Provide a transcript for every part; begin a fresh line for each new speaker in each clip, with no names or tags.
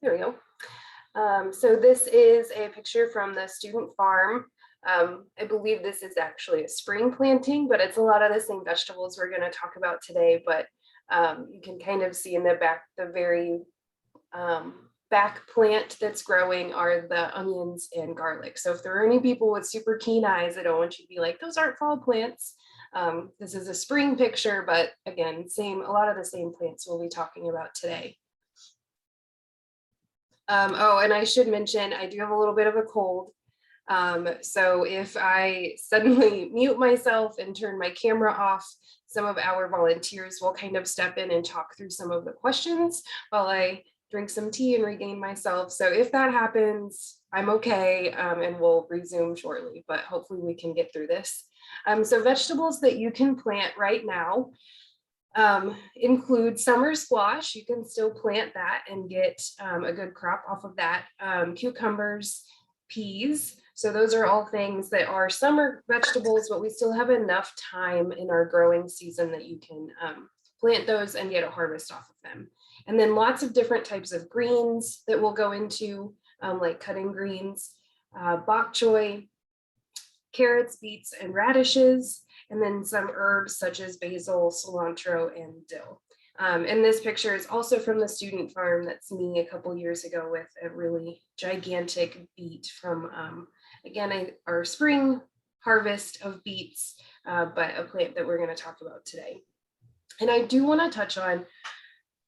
There we go. So this is a picture from the student farm. I believe this is actually a spring planting, but it's a lot of the same vegetables we're going to talk about today. But you can kind of see in the back, the very back plant that's growing are the onions and garlic. So if there are any people with super keen eyes, I don't want you to be like, those aren't fall plants. This is a spring picture, but again, a lot of the same plants we'll be talking about today. Oh, and I should mention, I do have a little bit of a cold. So if I suddenly mute myself and turn my camera off, some of our volunteers will kind of step in and talk through some of the questions while I drink some tea and regain myself. So if that happens, I'm okay, and we'll resume shortly, but hopefully we can get through this. So vegetables that you can plant right now include summer squash. You can still plant that and get a good crop off of that. Cucumbers, peas. So those are all things that are summer vegetables, but we still have enough time in our growing season that you can plant those and get a harvest off of them. And then lots of different types of greens that we'll go into, like cutting greens, bok choy, carrots, beets, and radishes, and then some herbs such as basil, cilantro, and dill. And this picture is also from the student farm. That's me a couple years ago with a really gigantic beet from, again, our spring harvest of beets, but a plant that we're going to talk about today. And I do want to touch on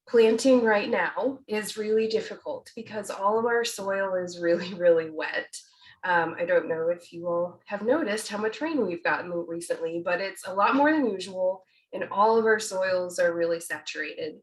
planting right now is really difficult because all of our soil is really, really wet. I don't know if you all have noticed how much rain we've gotten recently, but it's a lot more than usual, and all of our soils are really saturated.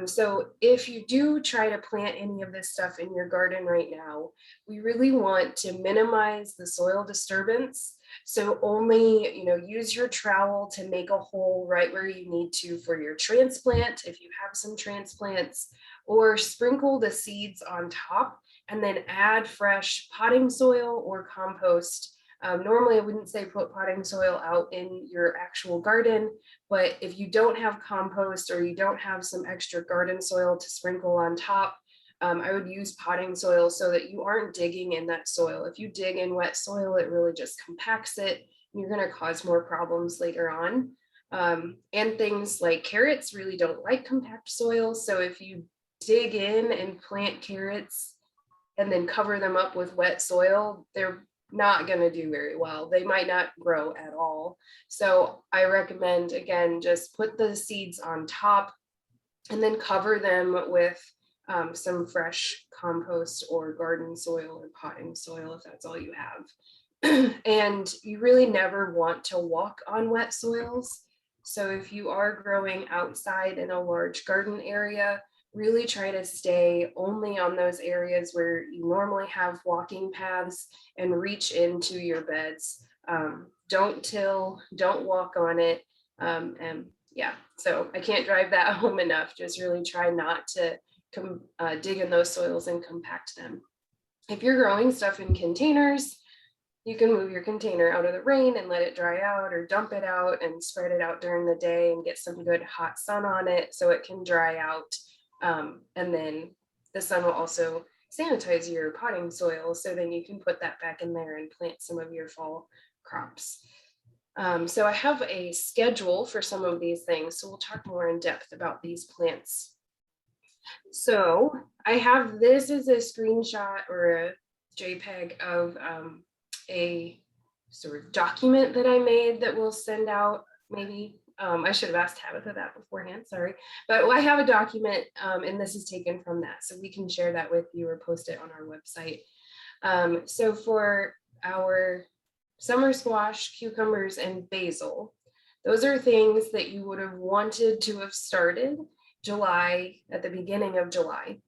So if you do try to plant any of this stuff in your garden right now, we really want to minimize the soil disturbance. So only, use your trowel to make a hole right where you need to for your transplant, if you have some transplants, or sprinkle the seeds on top and then add fresh potting soil or compost. Normally, I wouldn't say put potting soil out in your actual garden, but if you don't have compost or you don't have some extra garden soil to sprinkle on top, I would use potting soil so that you aren't digging in that soil. If you dig in wet soil, it really just compacts it. And you're going to cause more problems later on. And things like carrots really don't like compact soil. So if you dig in and plant carrots and then cover them up with wet soil, they're not going to do very well. They might not grow at all. So I recommend, again, just put the seeds on top and then cover them with some fresh compost or garden soil or potting soil if that's all you have. And you really never want to walk on wet soils. So if you are growing outside in a large garden area, really try to stay only on those areas where you normally have walking paths and reach into your beds. Don't till, don't walk on it. And yeah, so I can't drive that home enough. Just really try not to dig in those soils and compact them. If you're growing stuff in containers, you can move your container out of the rain and let it dry out, or dump it out and spread it out during the day and get some good hot sun on it so it can dry out. And then the sun will also sanitize your potting soil, so then you can put that back in there and plant some of your fall crops. So I have a schedule for some of these things, so we'll talk more in depth about these plants. So I have, this is a screenshot or a JPEG of a sort of document that I made that we'll send out maybe. I should have asked Tabitha that beforehand, sorry. But I have a document and this is taken from that. So we can share that with you or post it on our website. So for our summer squash, cucumbers, and basil, those are things that you would have wanted to have started at the beginning of July.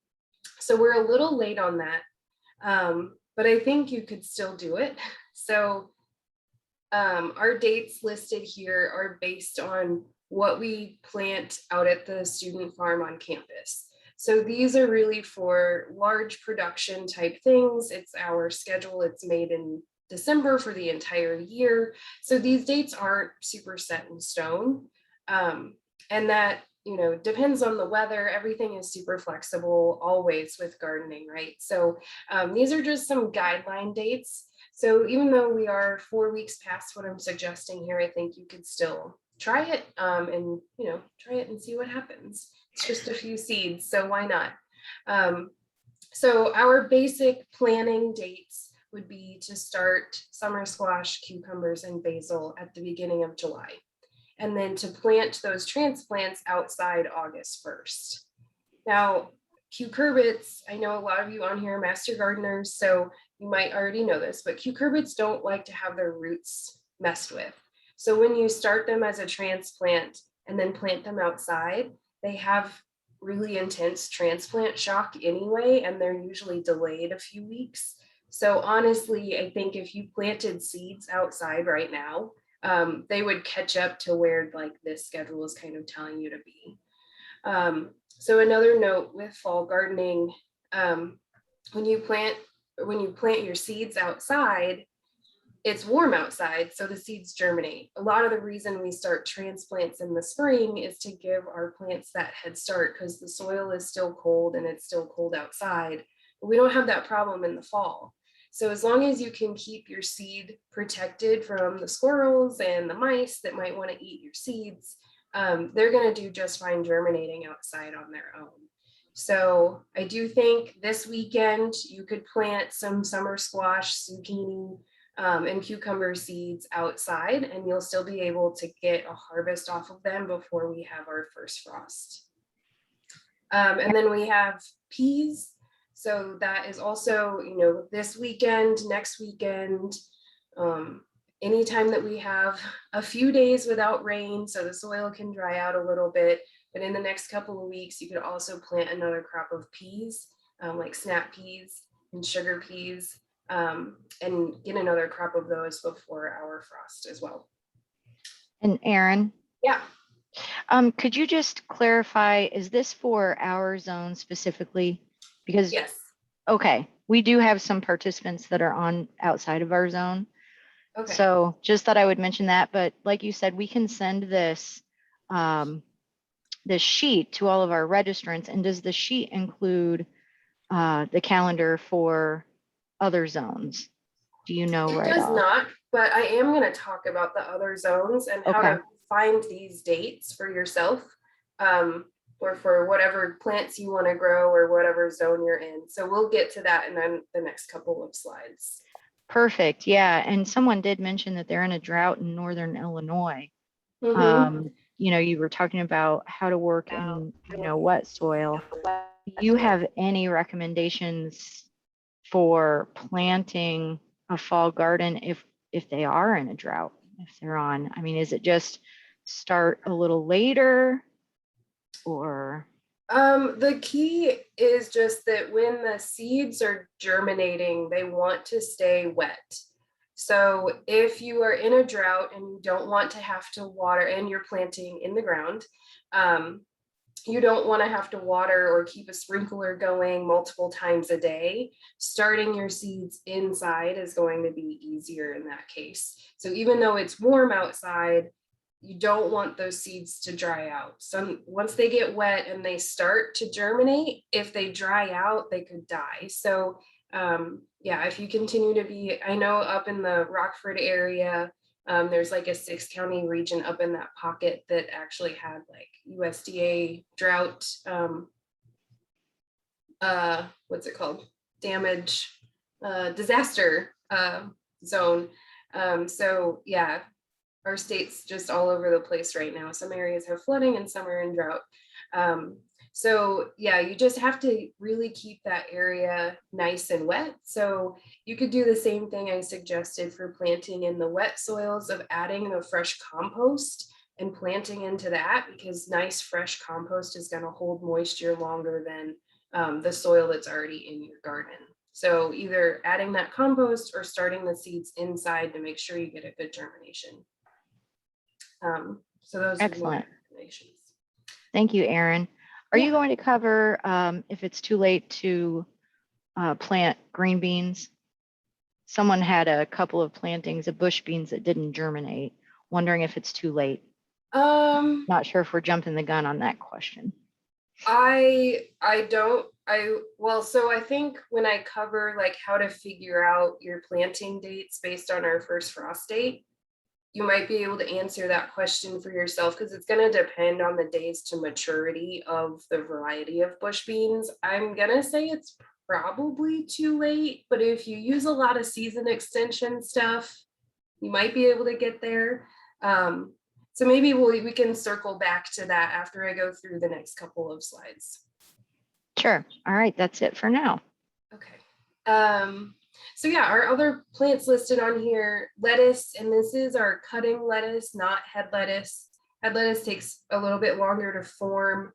So we're a little late on that, but I think you could still do it. So our dates listed here are based on what we plant out at the student farm on campus. So these are really for large production type things. It's our schedule. It's made in December for the entire year. So these dates aren't super set in stone. And that, depends on the weather. Everything is super flexible always with gardening, right? So these are just some guideline dates. So even though we are 4 weeks past what I'm suggesting here, I think you could still try it and, try it and see what happens. It's just a few seeds, so why not? So our basic planning dates would be to start summer squash, cucumbers, and basil at the beginning of July, and then to plant those transplants outside August 1st. Now, cucurbits, I know a lot of you on here are master gardeners, so you might already know this, but cucurbits don't like to have their roots messed with. So when you start them as a transplant and then plant them outside, they have really intense transplant shock anyway, and they're usually delayed a few weeks. So honestly, I think if you planted seeds outside right now, they would catch up to where like this schedule is kind of telling you to be. So another note with fall gardening, when you plant your seeds outside, it's warm outside, so the seeds germinate. A lot of the reason we start transplants in the spring is to give our plants that head start because the soil is still cold and it's still cold outside. But we don't have that problem in the fall. So as long as you can keep your seed protected from the squirrels and the mice that might want to eat your seeds, they're going to do just fine germinating outside on their own. So I do think this weekend you could plant some summer squash, zucchini, and cucumber seeds outside, and you'll still be able to get a harvest off of them before we have our first frost. And then we have peas. So that is also, this weekend, next weekend, anytime that we have a few days without rain, so the soil can dry out a little bit. But in the next couple of weeks, you could also plant another crop of peas, like snap peas and sugar peas, and get another crop of those before our frost as well.
And Erin?
Yeah.
Could you just clarify, is this for our zone specifically? Because
yes.
Okay, we do have some participants that are on outside of our zone.
Okay.
So just thought I would mention that, but like you said, we can send this this sheet to all of our registrants. And does the sheet include the calendar for other zones? Do you know right
off? It does
off?
not, but I am going to talk about the other zones and how to find these dates for yourself, or for whatever plants you want to grow or whatever zone you're in. So we'll get to that in the next couple of slides.
Perfect. Yeah. And someone did mention that they're in a drought in northern Illinois.
Mm-hmm.
You were talking about how to work in, wet soil. Do you have any recommendations for planting a fall garden if they are in a drought, if they're on? I mean, is it just start a little later or?
The key is just that when the seeds are germinating, they want to stay wet. So if you are in a drought and you don't want to have to water and you're planting in the ground, you don't want to have to water or keep a sprinkler going multiple times a day. Starting your seeds inside is going to be easier in that case. So even though it's warm outside, you don't want those seeds to dry out. Once they get wet and they start to germinate, if they dry out, they could die. So if you continue to be, I know up in the Rockford area, there's like a 6-county region up in that pocket that actually had like USDA drought, what's it called? Damage, disaster zone. So yeah, our state's just all over the place right now. Some areas have flooding and some are in drought. So yeah, you just have to really keep that area nice and wet. So you could do the same thing I suggested for planting in the wet soils of adding the fresh compost and planting into that, because nice fresh compost is going to hold moisture longer than the soil that's already in your garden. So either adding that compost or starting the seeds inside to make sure you get a good germination. So those are my recommendations.
Thank you, Erin. Are you going to cover if it's too late to plant green beans someone had a couple of plantings of bush beans that didn't germinate, wondering if it's too late. Not sure if we're jumping the gun on that question.
So I think when I cover like how to figure out your planting dates based on our first frost date, you might be able to answer that question for yourself, because it's going to depend on the days to maturity of the variety of bush beans. I'm going to say it's probably too late, but if you use a lot of season extension stuff, you might be able to get there. So maybe we can circle back to that after I go through the next couple of slides.
Sure. All right, that's it for now.
Okay. So yeah, our other plants listed on here, lettuce, and this is our cutting lettuce, not head lettuce. Head lettuce takes a little bit longer to form.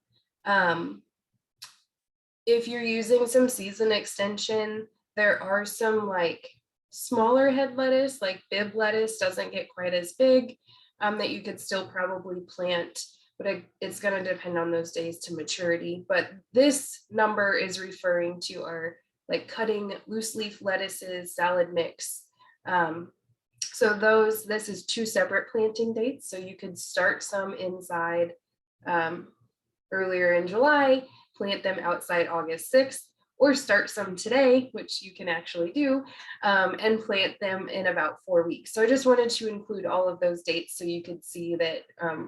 If you're using some season extension, there are some like smaller head lettuce, like bib lettuce doesn't get quite as big, that you could still probably plant, but it's going to depend on those days to maturity. But this number is referring to our like cutting loose leaf lettuces, salad mix. So this is 2 separate planting dates. So you could start some inside earlier in July, plant them outside August 6th, or start some today, which you can actually do, and plant them in about 4 weeks. So I just wanted to include all of those dates so you could see that,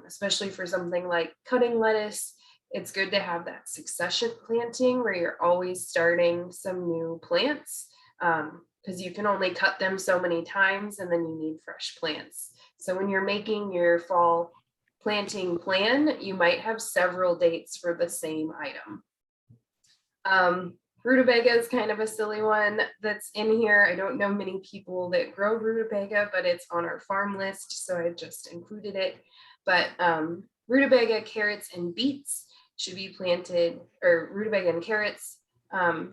especially for something like cutting lettuce, it's good to have that succession planting where you're always starting some new plants, because you can only cut them so many times and then you need fresh plants. So when you're making your fall planting plan, you might have several dates for the same item. Rutabaga is kind of a silly one that's in here. I don't know many people that grow rutabaga, but it's on our farm list, so I just included it. But rutabaga, carrots, and beets should be planted, or rutabaga and carrots,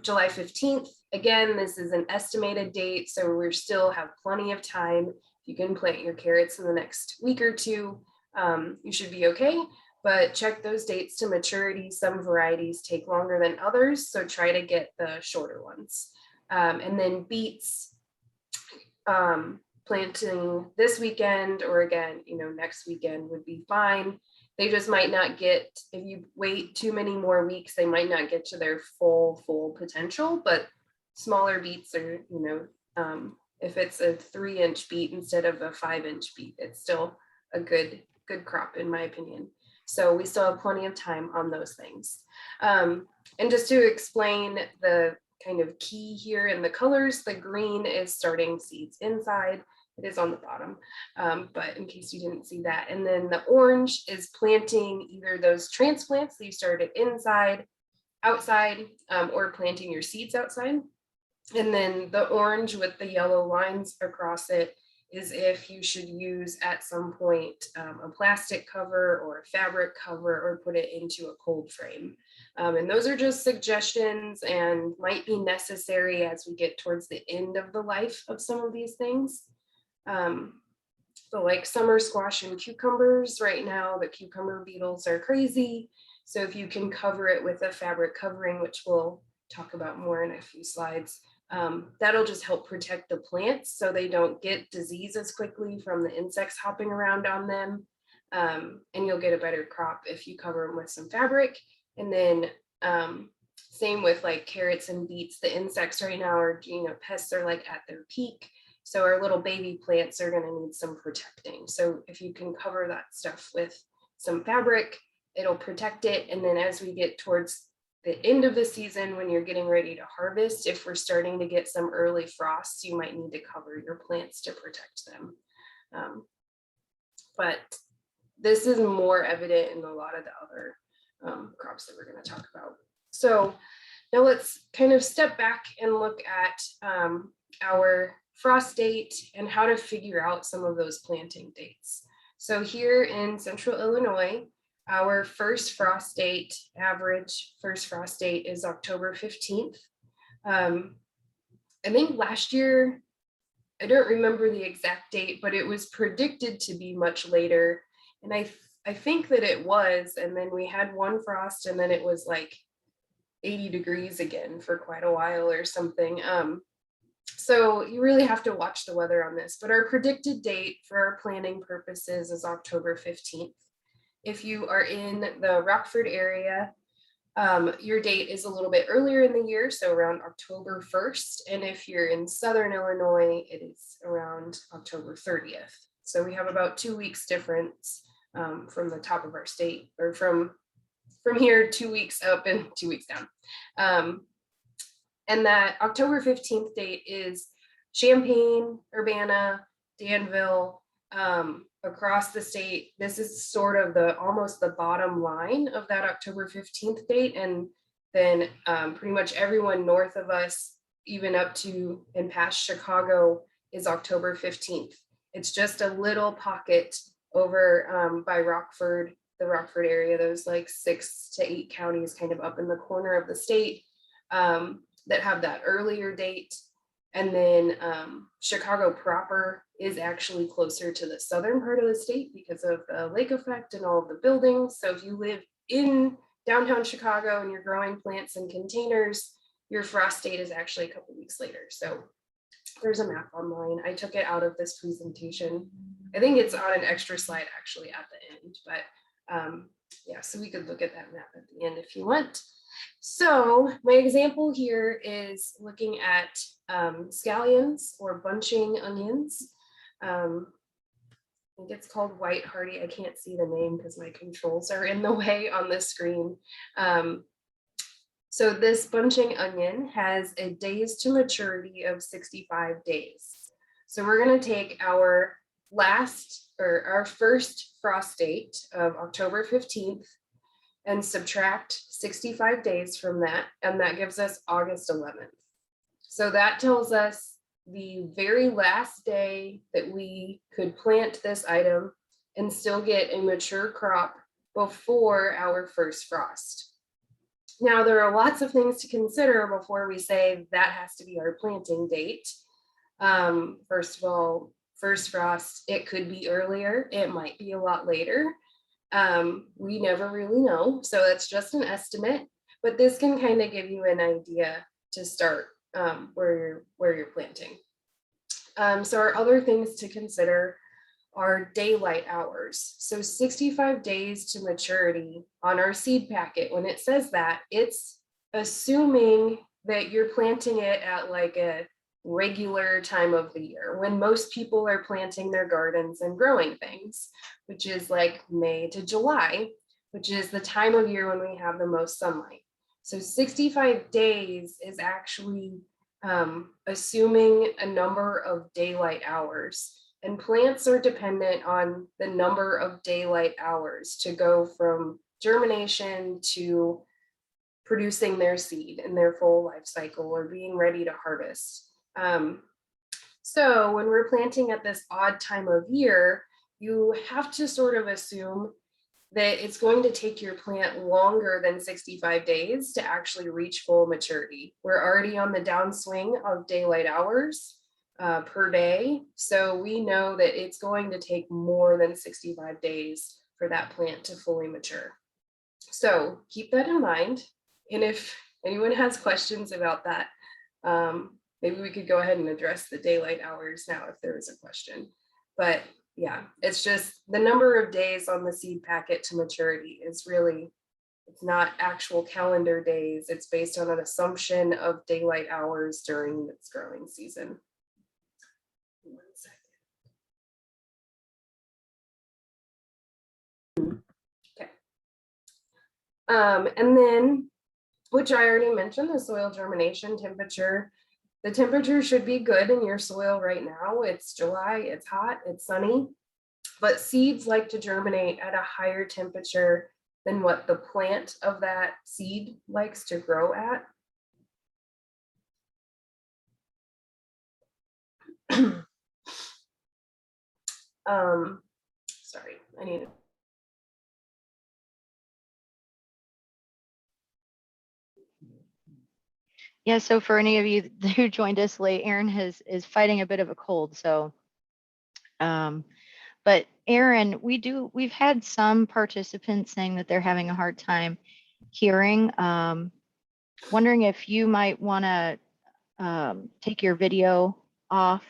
July 15th. Again, this is an estimated date, so we still have plenty of time. You can plant your carrots in the next week or two. You should be okay. But check those dates to maturity. Some varieties take longer than others, so try to get the shorter ones. And then beets, planting this weekend or again, next weekend would be fine. They just might not get, if you wait too many more weeks, they might not get to their full potential, but smaller beets are, if it's a 3-inch beet instead of a 5-inch beet, it's still a good crop in my opinion. So we still have plenty of time on those things. And just to explain the kind of key here in the colors, the green is starting seeds inside. It is on the bottom, but in case you didn't see that. And then the orange is planting either those transplants that you started inside, outside, or planting your seeds outside. And then the orange with the yellow lines across it is if you should use at some point a plastic cover or a fabric cover, or put it into a cold frame. And those are just suggestions and might be necessary as we get towards the end of the life of some of these things. So like summer squash and cucumbers, right now the cucumber beetles are crazy. So if you can cover it with a fabric covering, which we'll talk about more in a few slides, that'll just help protect the plants so they don't get disease as quickly from the insects hopping around on them. And you'll get a better crop if you cover them with some fabric. And then same with like carrots and beets, the insects right now are, pests are like at their peak. So our little baby plants are going to need some protecting. So if you can cover that stuff with some fabric, it'll protect it. And then as we get towards the end of the season, when you're getting ready to harvest, if we're starting to get some early frosts, you might need to cover your plants to protect them. But this is more evident in a lot of the other crops that we're going to talk about. So now let's kind of step back and look at our frost date and how to figure out some of those planting dates. So here in Central Illinois, our first frost date, average first frost date is October 15th. I think last year, I don't remember the exact date, but it was predicted to be much later. And I think that it was, and then we had one frost and then it was like 80 degrees again for quite a while or something. So you really have to watch the weather on this, but our predicted date for our planning purposes is October 15th. If you are in the Rockford area, your date is a little bit earlier in the year, so around October 1st. And if you're in Southern Illinois, it is around October 30th. So we have about 2 weeks difference from the top of our state, or from here 2 weeks up and 2 weeks down. And that October 15th date is Champaign, Urbana, Danville, across the state. This is sort of almost the bottom line of that October 15th date. And then pretty much everyone north of us, even up to and past Chicago, is October 15th. It's just a little pocket over by Rockford, the Rockford area, those like 6 to 8 counties kind of up in the corner of the state that have that earlier date. And then Chicago proper is actually closer to the southern part of the state because of the lake effect and all of the buildings. So if you live in downtown Chicago and you're growing plants in containers, your frost date is actually a couple weeks later. So there's a map online. I took it out of this presentation. I think it's on an extra slide actually at the end, but yeah, so we could look at that map at the end if you want. So my example here is looking at scallions or bunching onions. I think it's called white hardy. I can't see the name because my controls are in the way on the screen. So this bunching onion has a days to maturity of 65 days. So we're going to take our first frost date of October 15th and subtract 65 days from that, and that gives us August 11th. So that tells us the very last day that we could plant this item and still get a mature crop before our first frost. Now, there are lots of things to consider before we say that has to be our planting date. First of all, first frost, it could be earlier, it might be a lot later. We never really know, so it's just an estimate, but this can kind of give you an idea to start where you're planting. So our other things to consider are daylight hours. So 65 days to maturity on our seed packet. When it says that, it's assuming that you're planting it at like a regular time of the year when most people are planting their gardens and growing things, which is like May to July, which is the time of year when we have the most sunlight. So 65 days is actually assuming a number of daylight hours, and plants are dependent on the number of daylight hours to go from germination to producing their seed in their full life cycle or being ready to harvest. So when we're planting at this odd time of year, you have to sort of assume that it's going to take your plant longer than 65 days to actually reach full maturity. We're already on the downswing of daylight hours per day. So we know that it's going to take more than 65 days for that plant to fully mature. So keep that in mind. And if anyone has questions about that, maybe we could go ahead and address the daylight hours now if there is a question. But yeah, it's just the number of days on the seed packet to maturity is really, it's not actual calendar days. It's based on an assumption of daylight hours during its growing season. 1 second. Okay. And then, which I already mentioned, the soil germination temperature. The temperature should be good in your soil right now. It's July, it's hot, it's sunny, but seeds like to germinate at a higher temperature than what the plant of that seed likes to grow at. Sorry, I need to.
Yeah, so for any of you who joined us late, Erin is fighting a bit of a cold. So, but Erin, we've had some participants saying that they're having a hard time hearing. Wondering if you might want to take your video off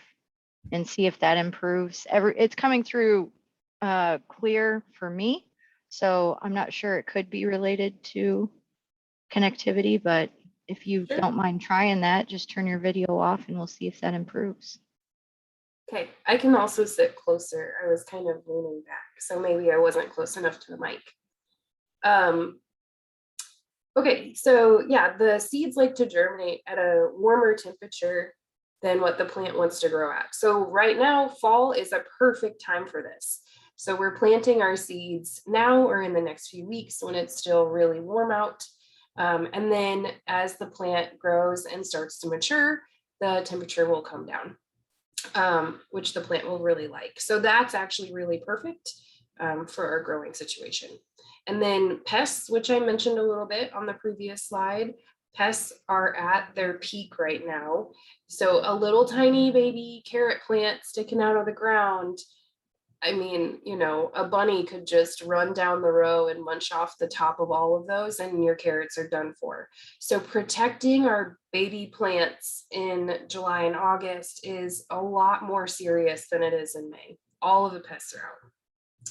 and see if that improves. It's coming through clear for me, so I'm not sure, it could be related to connectivity, but if you
Sure.
don't mind trying that, just turn your video off and we'll see if that improves.
Okay, I can also sit closer. I was kind of leaning back, so maybe I wasn't close enough to the mic. Okay, so yeah, the seeds like to germinate at a warmer temperature than what the plant wants to grow at. So right now, fall is a perfect time for this. So we're planting our seeds now or in the next few weeks when it's still really warm out. And then as the plant grows and starts to mature, the temperature will come down, which the plant will really like. So that's actually really perfect for our growing situation. And then pests, which I mentioned a little bit on the previous slide, pests are at their peak right now. So a little tiny baby carrot plant sticking out of the ground, I mean, you know, a bunny could just run down the row and munch off the top of all of those and your carrots are done for. So protecting our baby plants in July and August is a lot more serious than it is in May. All of the pests are out.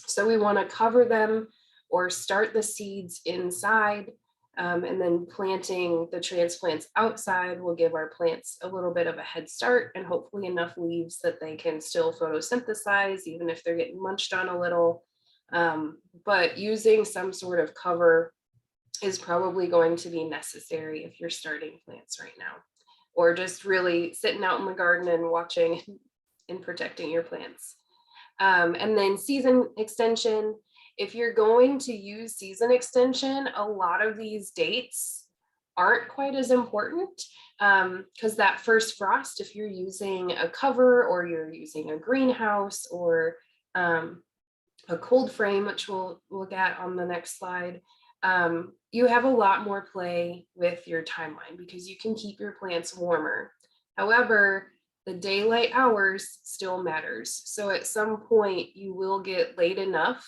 So we want to cover them or start the seeds inside, and then planting the transplants outside will give our plants a little bit of a head start and hopefully enough leaves that they can still photosynthesize, even if they're getting munched on a little. But using some sort of cover is probably going to be necessary if you're starting plants right now, or just really sitting out in the garden and watching and protecting your plants. And then season extension. If you're going to use season extension, a lot of these dates aren't quite as important because that first frost, if you're using a cover or you're using a greenhouse or a cold frame, which we'll look at on the next slide, you have a lot more play with your timeline because you can keep your plants warmer. However, the daylight hours still matters. So at some point you will get late enough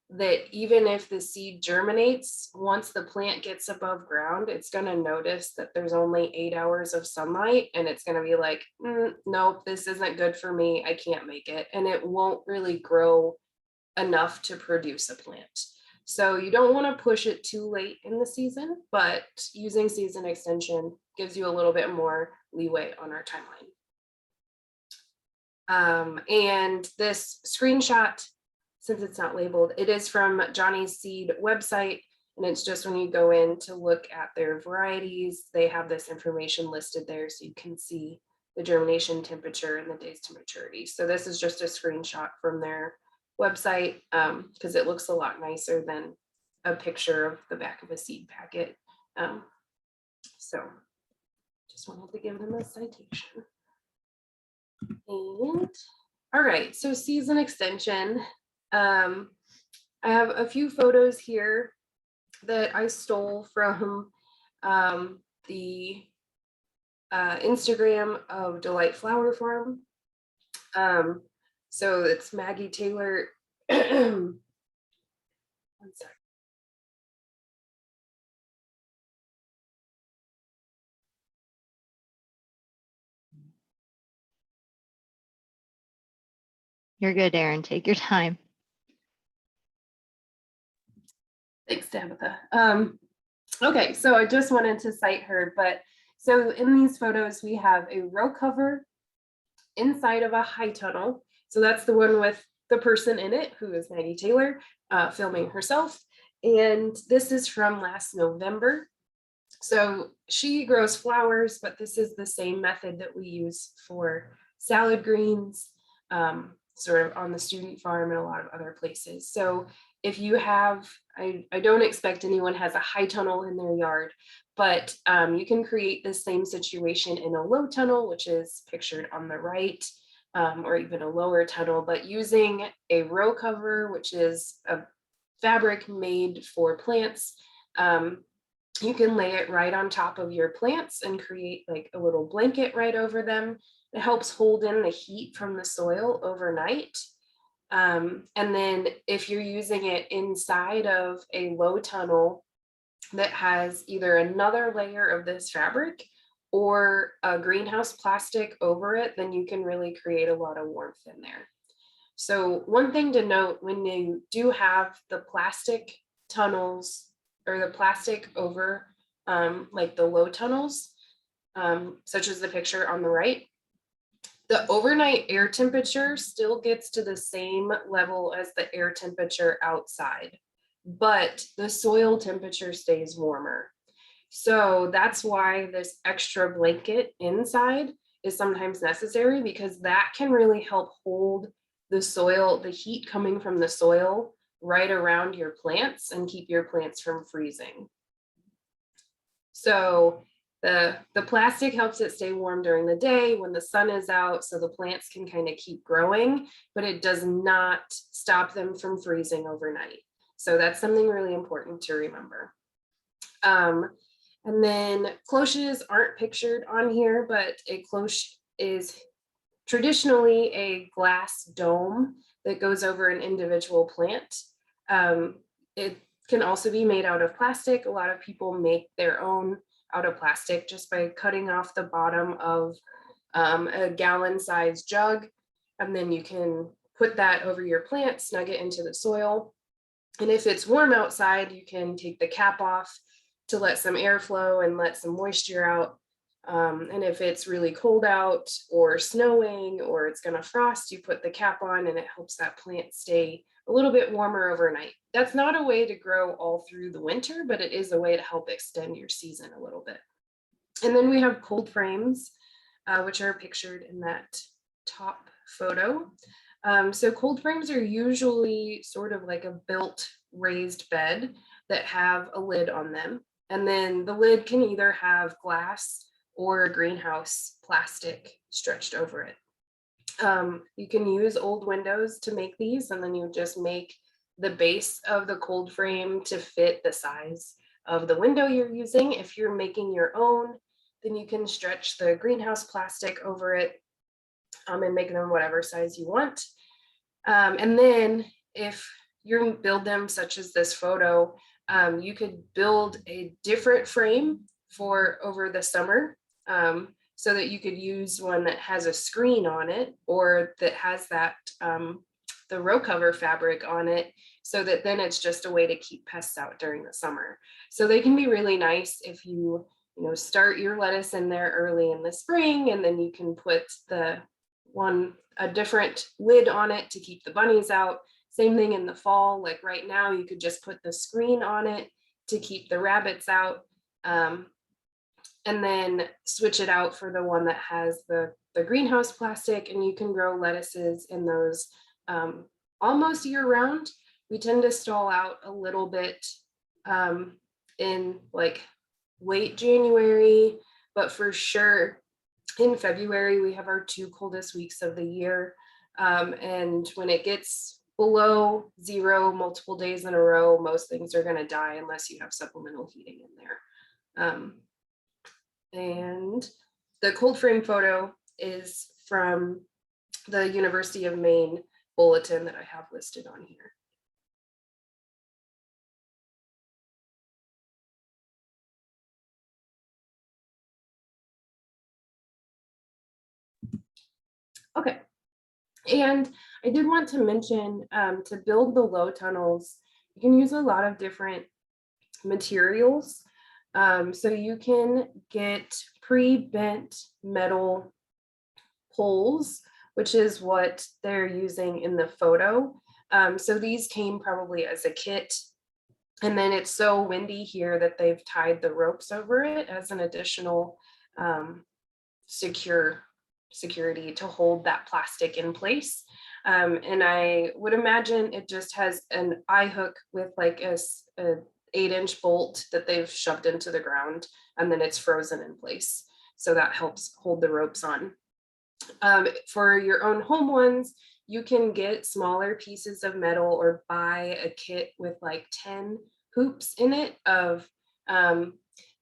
that even if the seed germinates, once the plant gets above ground, it's going to notice that there's only 8 hours of sunlight and it's going to be like, nope, this isn't good for me. I can't make it. And it won't really grow enough to produce a plant. So you don't want to push it too late in the season, but using season extension gives you a little bit more leeway on our timeline. And this screenshot, since it's not labeled, it is from Johnny's Seed website. And it's just when you go in to look at their varieties, they have this information listed there so you can see the germination temperature and the days to maturity. So this is just a screenshot from their website because it looks a lot nicer than a picture of the back of a seed packet. So just wanted to give them a citation. And all right, so season extension. I have a few photos here that I stole from the Instagram of Delight Flower Farm. So it's Maggie Taylor. One sec.
You're good, Erin. Take your time.
Thanks, Tabitha. Okay, so I just wanted to cite her, but so in these photos, we have a row cover inside of a high tunnel. So that's the one with the person in it, who is Maggie Taylor, filming herself. And this is from last November. So she grows flowers, but this is the same method that we use for salad greens, sort of on the student farm and a lot of other places. So if you have, I don't expect anyone has a high tunnel in their yard, but you can create the same situation in a low tunnel, which is pictured on the right, or even a lower tunnel, but using a row cover, which is a fabric made for plants. You can lay it right on top of your plants and create like a little blanket right over them. It helps hold in the heat from the soil overnight. And then if you're using it inside of a low tunnel that has either another layer of this fabric or a greenhouse plastic over it, then you can really create a lot of warmth in there. So one thing to note when you do have the plastic tunnels or the plastic over like the low tunnels, such as the picture on the right, the overnight air temperature still gets to the same level as the air temperature outside, but the soil temperature stays warmer. So that's why this extra blanket inside is sometimes necessary, because that can really help hold the soil, the heat coming from the soil right around your plants and keep your plants from freezing. So the plastic helps it stay warm during the day when the sun is out, so the plants can kind of keep growing, but it does not stop them from freezing overnight. So that's something really important to remember. And then cloches aren't pictured on here, but a cloche is traditionally a glass dome that goes over an individual plant. It can also be made out of plastic. A lot of people make their own out of plastic just by cutting off the bottom of a gallon-sized jug, and then you can put that over your plant, snug it into the soil. And if it's warm outside, you can take the cap off to let some airflow and let some moisture out. And if it's really cold out or snowing or it's going to frost, you put the cap on and it helps that plant stay a little bit warmer overnight. That's not a way to grow all through the winter, but it is a way to help extend your season a little bit. And then we have cold frames, which are pictured in that top photo. So cold frames are usually sort of like a built raised bed that have a lid on them. And then the lid can either have glass or a greenhouse plastic stretched over it. You can use old windows to make these, and then you just make the base of the cold frame to fit the size of the window you're using. If you're making your own, then you can stretch the greenhouse plastic over it and make them whatever size you want. And then if you build them such as this photo, you could build a different frame for over the summer, so that you could use one that has a screen on it or that has that the row cover fabric on it, so that then it's just a way to keep pests out during the summer. So they can be really nice if you start your lettuce in there early in the spring, and then you can put a different lid on it to keep the bunnies out. Same thing in the fall, like right now, you could just put the screen on it to keep the rabbits out, and then switch it out for the one that has the greenhouse plastic, and you can grow lettuces in those almost year round. We tend to stall out a little bit in like late January, but for sure in February, we have our 2 coldest weeks of the year. And when it gets below 0 multiple days in a row, most things are going to die unless you have supplemental heating in there. And the cold frame photo is from the University of Maine bulletin that I have listed on here. Okay, and I did want to mention, to build the low tunnels, you can use a lot of different materials. So you can get pre-bent metal poles, which is what they're using in the photo. So these came probably as a kit, and then it's so windy here that they've tied the ropes over it as an additional security to hold that plastic in place. And I would imagine it just has an eye hook with like a 8-inch bolt that they've shoved into the ground, and then it's frozen in place. So that helps hold the ropes on. For your own home ones, you can get smaller pieces of metal or buy a kit with like 10 hoops in it of,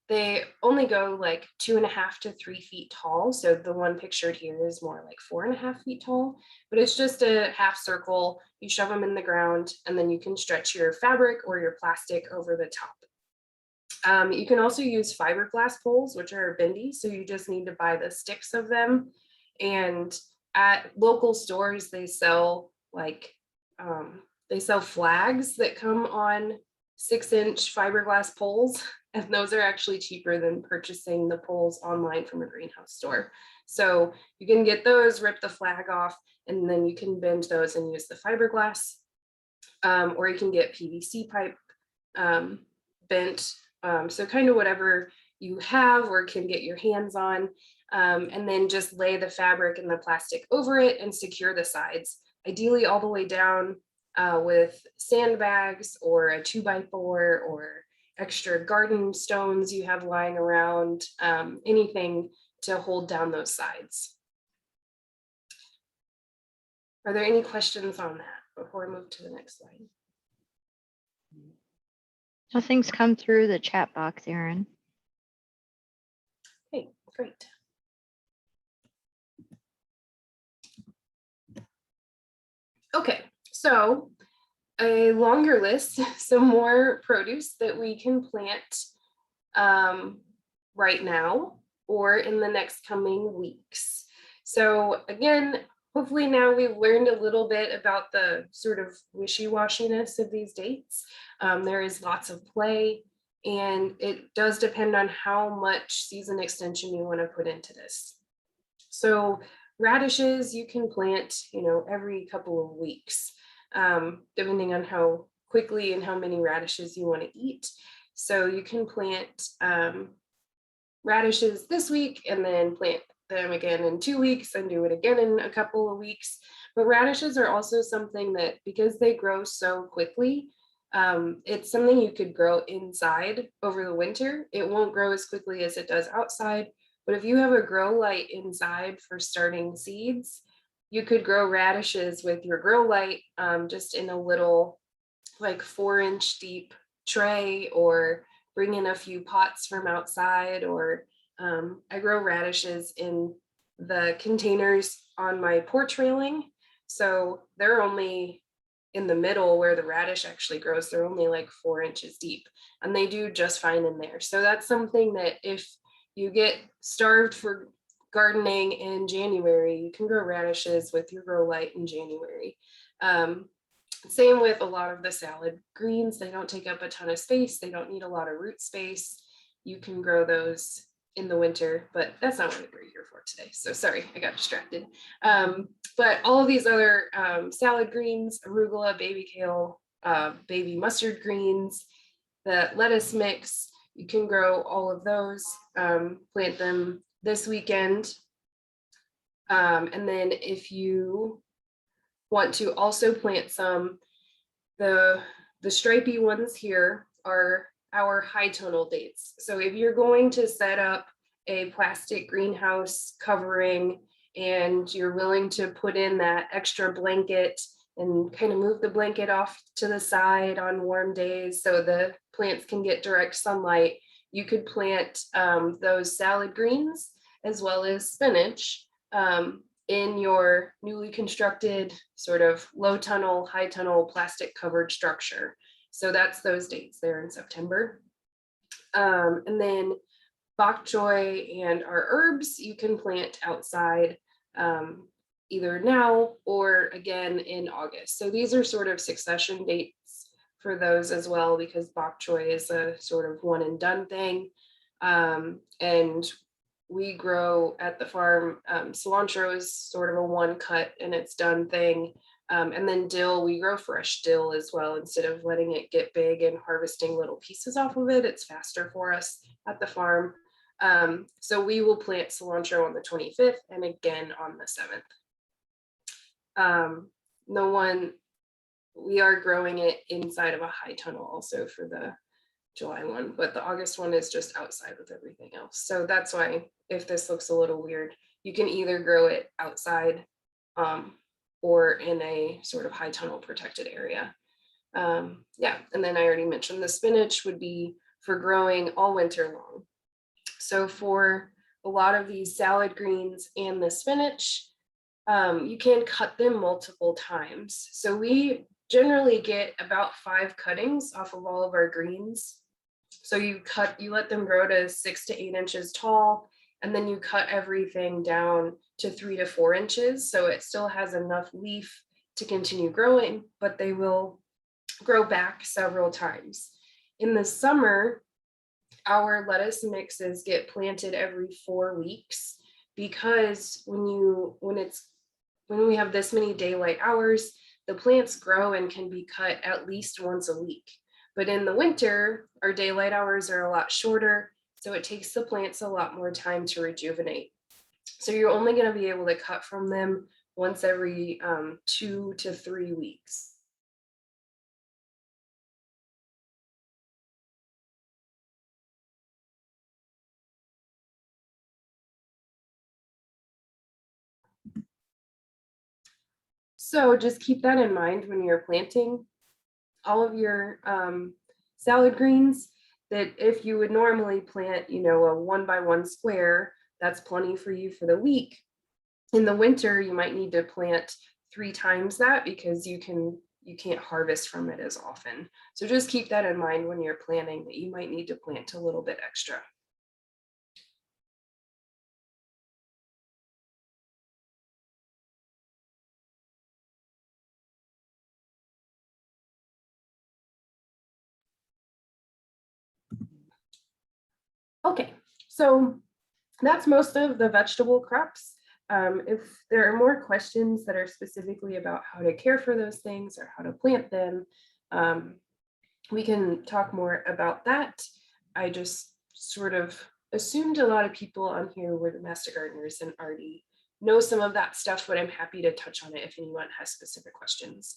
they only go like 2.5 to 3 feet tall. So the one pictured here is more like 4.5 feet tall, but it's just a half circle. You shove them in the ground, and then you can stretch your fabric or your plastic over the top. You can also use fiberglass poles, which are bendy, so you just need to buy the sticks of them. And at local stores, they sell flags that come on 6-inch fiberglass poles, and those are actually cheaper than purchasing the poles online from a greenhouse store. So you can get those, rip the flag off, and then you can bend those and use the fiberglass, or you can get PVC pipe bent. So kind of whatever you have or can get your hands on, and then just lay the fabric and the plastic over it and secure the sides, ideally all the way down with sandbags or a 2x4 or extra garden stones you have lying around, anything to hold down those sides. Are there any questions on that before I move to the next slide?
Nothing's come through the chat box, Erin.
Okay, great. Okay, so a longer list, some more produce that we can plant right now or in the next coming weeks. So again, hopefully now we've learned a little bit about the sort of wishy-washiness of these dates. There is lots of play, and it does depend on how much season extension you want to put into this. So radishes you can plant, every couple of weeks, depending on how quickly and how many radishes you want to eat. So you can plant radishes this week and then plant them again in 2 weeks and do it again in a couple of weeks. But radishes are also something that, because they grow so quickly, it's something you could grow inside over the winter. It won't grow as quickly as it does outside, but if you have a grow light inside for starting seeds, you could grow radishes with your grow light, just in a little 4-inch deep tray, or bring in a few pots from outside, or I grow radishes in the containers on my porch railing. So they're only in the middle where the radish actually grows. They're only 4 inches deep, and they do just fine in there. So that's something that if you get starved for gardening in January, you can grow radishes with your grow light in January. Same with a lot of the salad greens. They don't take up a ton of space. They don't need a lot of root space. You can grow those in the winter, but that's not what we're here for today. So sorry, I got distracted. But all of these other salad greens, arugula, baby kale, baby mustard greens, the lettuce mix, you can grow all of those, plant them this weekend. And then if you want to also plant some, the stripy ones here are our high tonal dates. So if you're going to set up a plastic greenhouse covering and you're willing to put in that extra blanket and kind of move the blanket off to the side on warm days so the plants can get direct sunlight, you could plant those salad greens as well as spinach in your newly constructed sort of low tunnel, high tunnel plastic covered structure. So that's those dates there in September. And then bok choy and our herbs you can plant outside either now or again in August. So these are sort of succession dates for those as well, because bok choy is a sort of one and done thing. And we grow at the farm, cilantro is sort of a one cut and it's done thing. And then dill, we grow fresh dill as well. Instead of letting it get big and harvesting little pieces off of it, it's faster for us at the farm. So we will plant cilantro on the 25th and again on the 7th. We are growing it inside of a high tunnel also for the July one, but the August one is just outside with everything else. So that's why if this looks a little weird, you can either grow it outside or in a sort of high tunnel protected area. Yeah, and then I already mentioned the spinach would be for growing all winter long. So for a lot of these salad greens and the spinach, you can cut them multiple times. So we generally get about 5 cuttings off of all of our greens So you let them grow to 6 to 8 inches tall, and then you cut everything down to 3 to 4 inches. So it still has enough leaf to continue growing, but they will grow back several times. In the summer, our lettuce mixes get planted every 4 weeks, because when we have this many daylight hours, the plants grow and can be cut at least once a week. But in the winter, our daylight hours are a lot shorter, so it takes the plants a lot more time to rejuvenate. So you're only going to be able to cut from them once every 2 to 3 weeks. So just keep that in mind when you're planting all of your salad greens, that if you would normally plant, a 1x1 square, that's plenty for you for the week. In the winter, you might need to plant 3 times that, because you can't harvest from it as often. So just keep that in mind when you're planting, that you might need to plant a little bit extra. Okay, so that's most of the vegetable crops. If there are more questions that are specifically about how to care for those things or how to plant them, we can talk more about that. I just sort of assumed a lot of people on here were the master gardeners and already know some of that stuff, but I'm happy to touch on it if anyone has specific questions.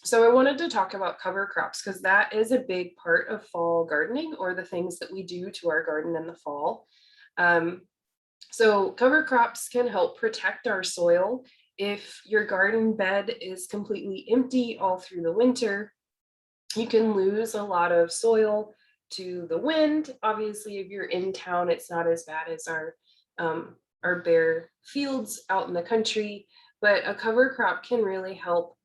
So I wanted to talk about cover crops, because that is a big part of fall gardening, or the things that we do to our garden in the fall. So cover crops can help protect our soil. If your garden bed is completely empty all through the winter, you can lose a lot of soil to the wind. Obviously, if you're in town, it's not as bad as our bare fields out in the country, but a cover crop can really help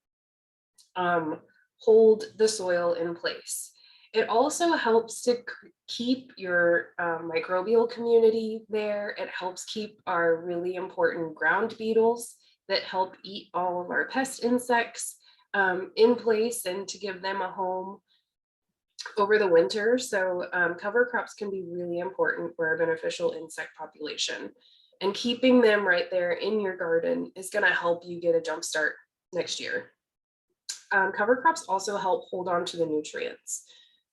hold the soil in place. It also helps to keep your microbial community there. It helps keep our really important ground beetles that help eat all of our pest insects in place, and to give them a home over the winter. So cover crops can be really important for a beneficial insect population. And keeping them right there in your garden is going to help you get a jump start next year. Cover crops also help hold on to the nutrients.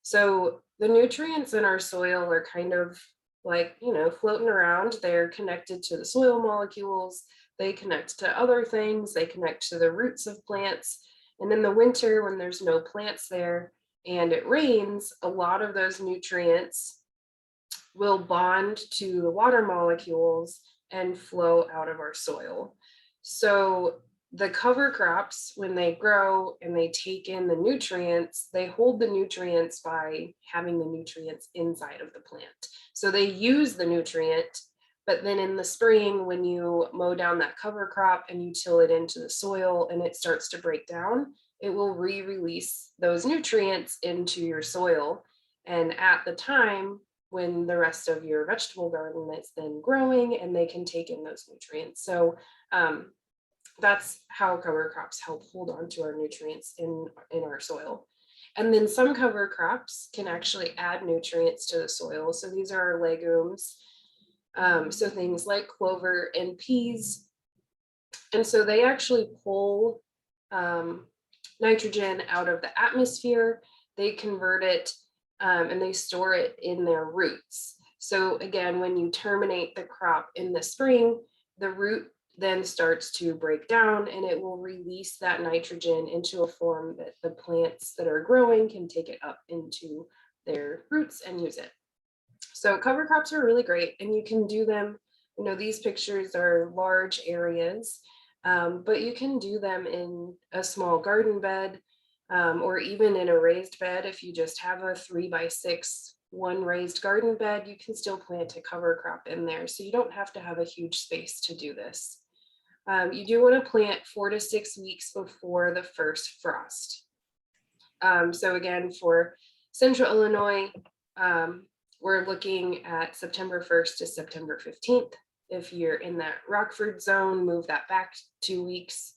So the nutrients in our soil are kind of like, floating around. They're connected to the soil molecules. They connect to other things. They connect to the roots of plants. And in the winter, when there's no plants there and it rains, a lot of those nutrients will bond to the water molecules and flow out of our soil. So the cover crops, when they grow and they take in the nutrients, they hold the nutrients by having the nutrients inside of the plant. So they use the nutrient, but then in the spring, when you mow down that cover crop and you till it into the soil and it starts to break down, it will re-release those nutrients into your soil. And at the time when the rest of your vegetable garden is then growing, and they can take in those nutrients. So that's how cover crops help hold on to our nutrients in our soil. And then some cover crops can actually add nutrients to the soil. So these are our legumes. So things like clover and peas. And so they actually pull nitrogen out of the atmosphere. They convert it and they store it in their roots. So again, when you terminate the crop in the spring, the root then starts to break down, and it will release that nitrogen into a form that the plants that are growing can take it up into their roots and use it. So cover crops are really great, and you can do them, these pictures are large areas, but you can do them in a small garden bed, or even in a raised bed. If you just have a 3x6 one raised garden bed, you can still plant a cover crop in there. So you don't have to have a huge space to do this. You do want to plant 4 to 6 weeks before the first frost. So again, for Central Illinois, we're looking at September 1st to September 15th. If you're in that Rockford zone, move that back 2 weeks.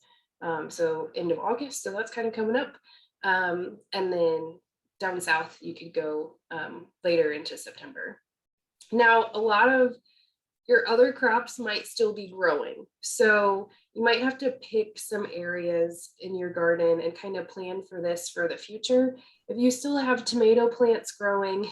So end of August. So that's kind of coming up. And then down south, you could go later into September. Now, a lot of your other crops might still be growing. So you might have to pick some areas in your garden and kind of plan for this for the future. If you still have tomato plants growing,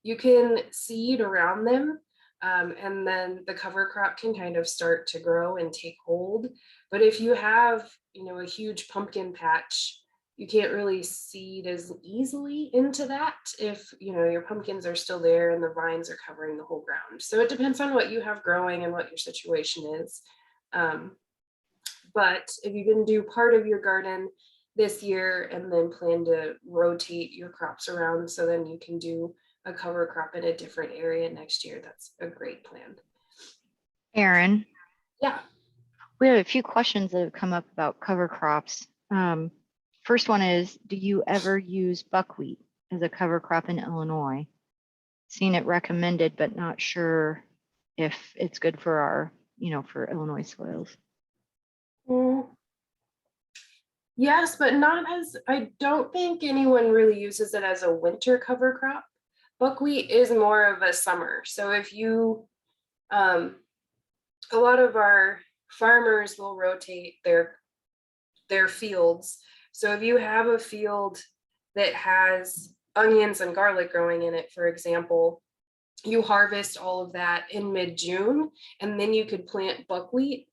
you can seed around them. And then the cover crop can kind of start to grow and take hold. But if you have, a huge pumpkin patch, you can't really seed as easily into that if your pumpkins are still there and the vines are covering the whole ground. So it depends on what you have growing and what your situation is. But if you can do part of your garden this year and then plan to rotate your crops around, so then you can do a cover crop in a different area next year, that's a great plan.
Erin.
Yeah.
We have a few questions that have come up about cover crops. First one is, do you ever use buckwheat as a cover crop in Illinois? Seen it recommended, but not sure if it's good for our, for Illinois soils.
Yes, but not as, I don't think anyone really uses it as a winter cover crop. Buckwheat is more of a summer. So if you, a lot of our farmers will rotate their fields. So if you have a field that has onions and garlic growing in it, for example, you harvest all of that in mid-June, and then you could plant buckwheat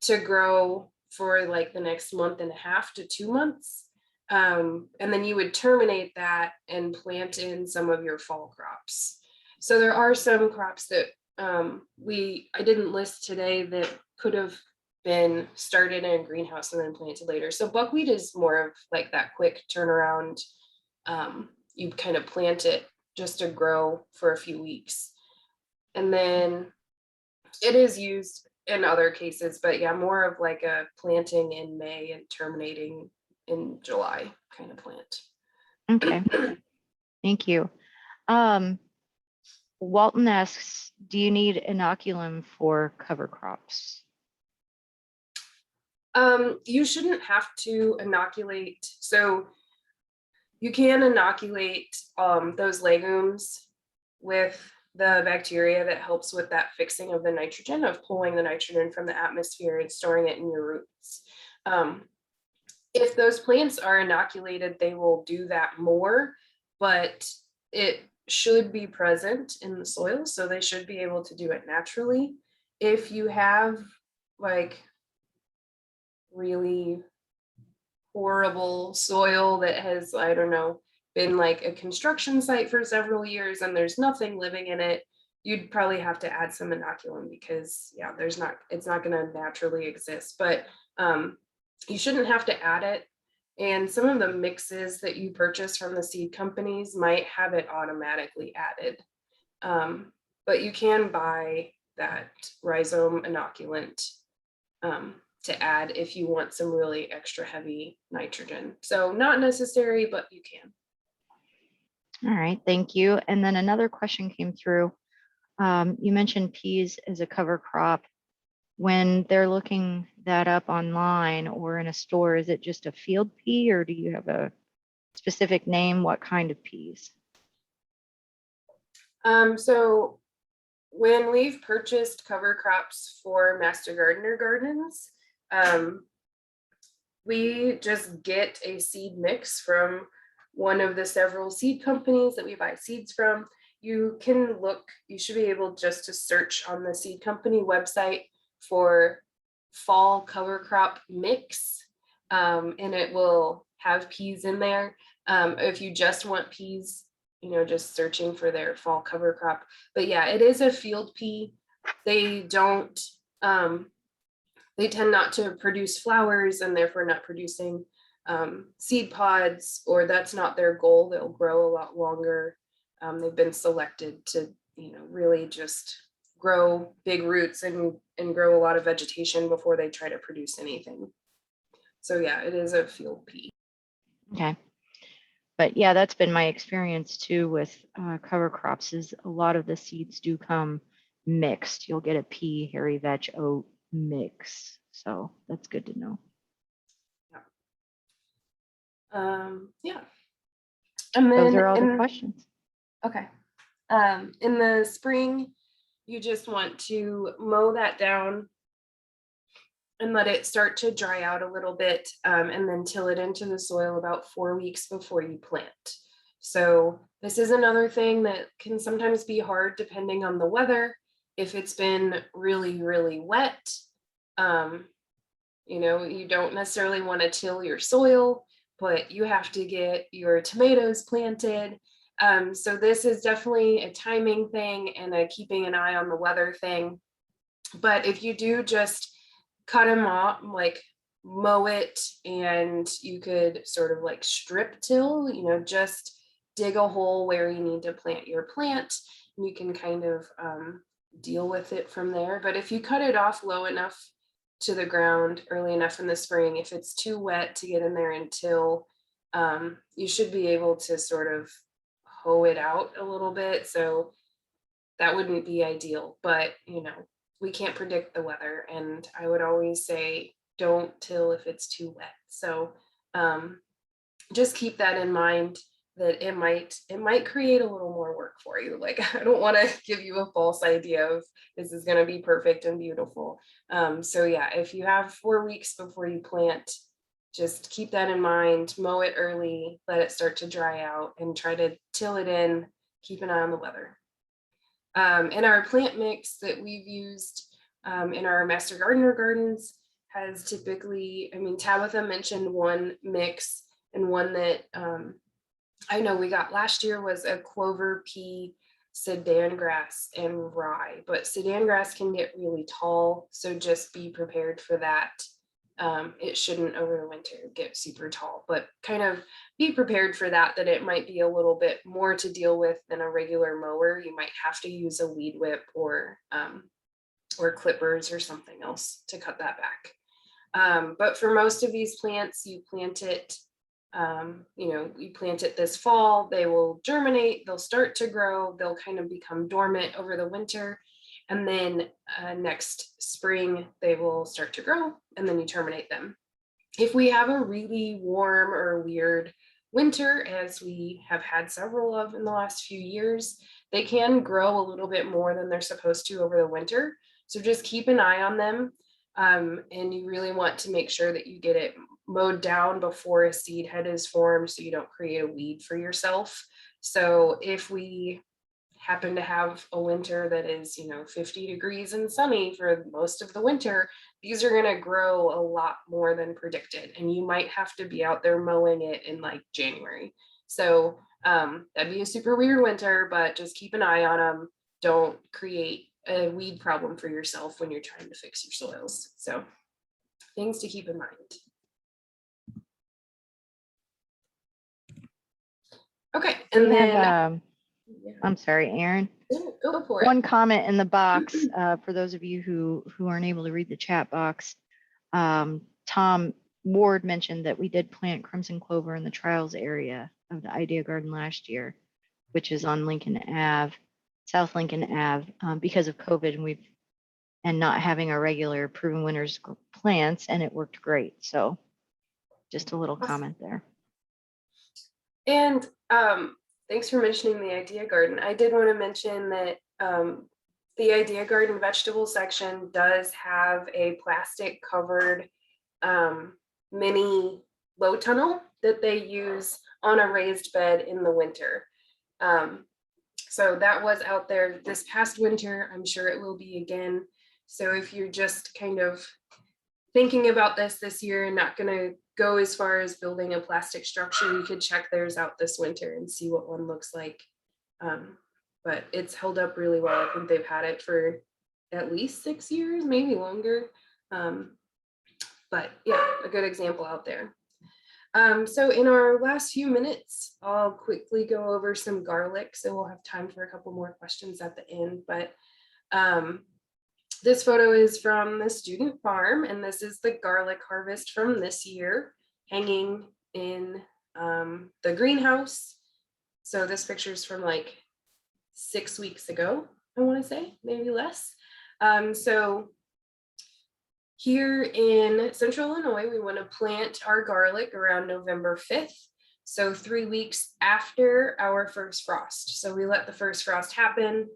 to grow for like the next month and a half to 2 months. And then you would terminate that and plant in some of your fall crops. So there are some crops that I didn't list today that could have been started in a greenhouse and then planted later. So buckwheat is more of like that quick turnaround. You kind of plant it just to grow for a few weeks. And then it is used in other cases, but yeah, more of like a planting in May and terminating in July kind of plant.
Okay, thank you. Walton asks, do you need inoculum for cover crops?
You shouldn't have to inoculate. So you can inoculate those legumes with the bacteria that helps with that fixing of the nitrogen, of pulling the nitrogen from the atmosphere and storing it in your roots. If those plants are inoculated, they will do that more, but it should be present in the soil, so they should be able to do it naturally. If you have like really horrible soil that has, I don't know, been like a construction site for several years and there's nothing living in it, you'd probably have to add some inoculum because yeah, it's not going to naturally exist. But you shouldn't have to add it. And some of the mixes that you purchase from the seed companies might have it automatically added. But you can buy that rhizome inoculant to add if you want some really extra heavy nitrogen. So not necessary, but you can.
All right, thank you. And then another question came through. You mentioned peas as a cover crop. When they're looking that up online or in a store, is it just a field pea or do you have a specific name? What kind of peas?
So when we've purchased cover crops for Master Gardener gardens, we just get a seed mix from one of the several seed companies that we buy seeds from. You can look, you should be able just to search on the seed company website for fall cover crop mix, and it will have peas in there. If you just want peas, just searching for their fall cover crop. But yeah, it is a field pea. They don't, they tend not to produce flowers and therefore not producing seed pods, or that's not their goal. They'll grow a lot longer. They've been selected to, really just grow big roots and grow a lot of vegetation before they try to produce anything. So yeah, it is a field pea.
Okay. But yeah, that's been my experience too with cover crops is a lot of the seeds do come mixed. You'll get a pea, hairy vetch, oat mix. So that's good to know.
Yeah. And
Those
then
are all the questions.
okay. In the spring, you just want to mow that down and let it start to dry out a little bit, and then till it into the soil about 4 weeks before you plant. So this is another thing that can sometimes be hard depending on the weather. If it's been really, really wet, you know, you don't necessarily want to till your soil, but you have to get your tomatoes planted. So this is definitely a timing thing and a keeping an eye on the weather thing. But if you do just cut them off, like mow it, and you could sort of like strip till, you know, just dig a hole where you need to plant your plant, and you can kind of deal with it from there. But if you cut it off low enough to the ground early enough in the spring, if it's too wet to get in there until you should be able to sort of hoe it out a little bit. So that wouldn't be ideal, but you know, we can't predict the weather, and I would always say don't till if it's too wet. So just keep that in mind, that it might create a little more work for you. Like, I don't want to give you a false idea of this is going to be perfect and beautiful. So yeah, if you have 4 weeks before you plant, just keep that in mind, mow it early, let it start to dry out, and try to till it in, keep an eye on the weather. And our plant mix that we've used in our Master Gardener gardens has typically, I mean, Tabitha mentioned one mix, and one that I know we got last year was a clover, pea, sedan grass, and rye. But sedan grass can get really tall, so just be prepared for that. It shouldn't over the winter get super tall, but kind of be prepared for that, that it might be a little bit more to deal with than a regular mower. You might have to use a weed whip or clippers or something else to cut that back. But for most of these plants, you plant it, you know, you plant it this fall, they will germinate, they'll start to grow, they'll kind of become dormant over the winter. And then next spring, they will start to grow, and then you terminate them. If we have a really warm or weird winter, as we have had several of in the last few years, they can grow a little bit more than they're supposed to over the winter. So just keep an eye on them. And you really want to make sure that you get it mowed down before a seed head is formed, so you don't create a weed for yourself. So if we happen to have a winter that is, you know, 50 degrees and sunny for most of the winter, these are going to grow a lot more than predicted, and you might have to be out there mowing it in like January. So that'd be a super weird winter, but just keep an eye on them. Don't create a weed problem for yourself when you're trying to fix your soils. So things to keep in mind. Okay, and then
I'm sorry, Erin.
Go for it.
One comment in the box for those of you who aren't able to read the chat box. Tom Ward mentioned that we did plant crimson clover in the trials area of the Idea Garden last year, which is on Lincoln Ave, South Lincoln Ave, because of COVID and not having our regular proven winners plants, and it worked great. So just a little comment there.
And thanks for mentioning the Idea Garden. I did want to mention that the Idea Garden vegetable section does have a plastic covered mini low tunnel that they use on a raised bed in the winter. So that was out there this past winter. I'm sure it will be again. So if you're just kind of thinking about this year and not going to go as far as building a plastic structure, you could check theirs out this winter and see what one looks like. But it's held up really well. I think they've had it for at least 6 years, maybe longer. But yeah, a good example out there. So in our last few minutes, I'll quickly go over some garlic, so we'll have time for a couple more questions at the end. But this photo is from the student farm, and this is the garlic harvest from this year, hanging in the greenhouse. So this picture is from like 6 weeks ago, I want to say, maybe less. So here in Central Illinois, we want to plant our garlic around November 5th. So 3 weeks after our first frost. So we let the first frost happen.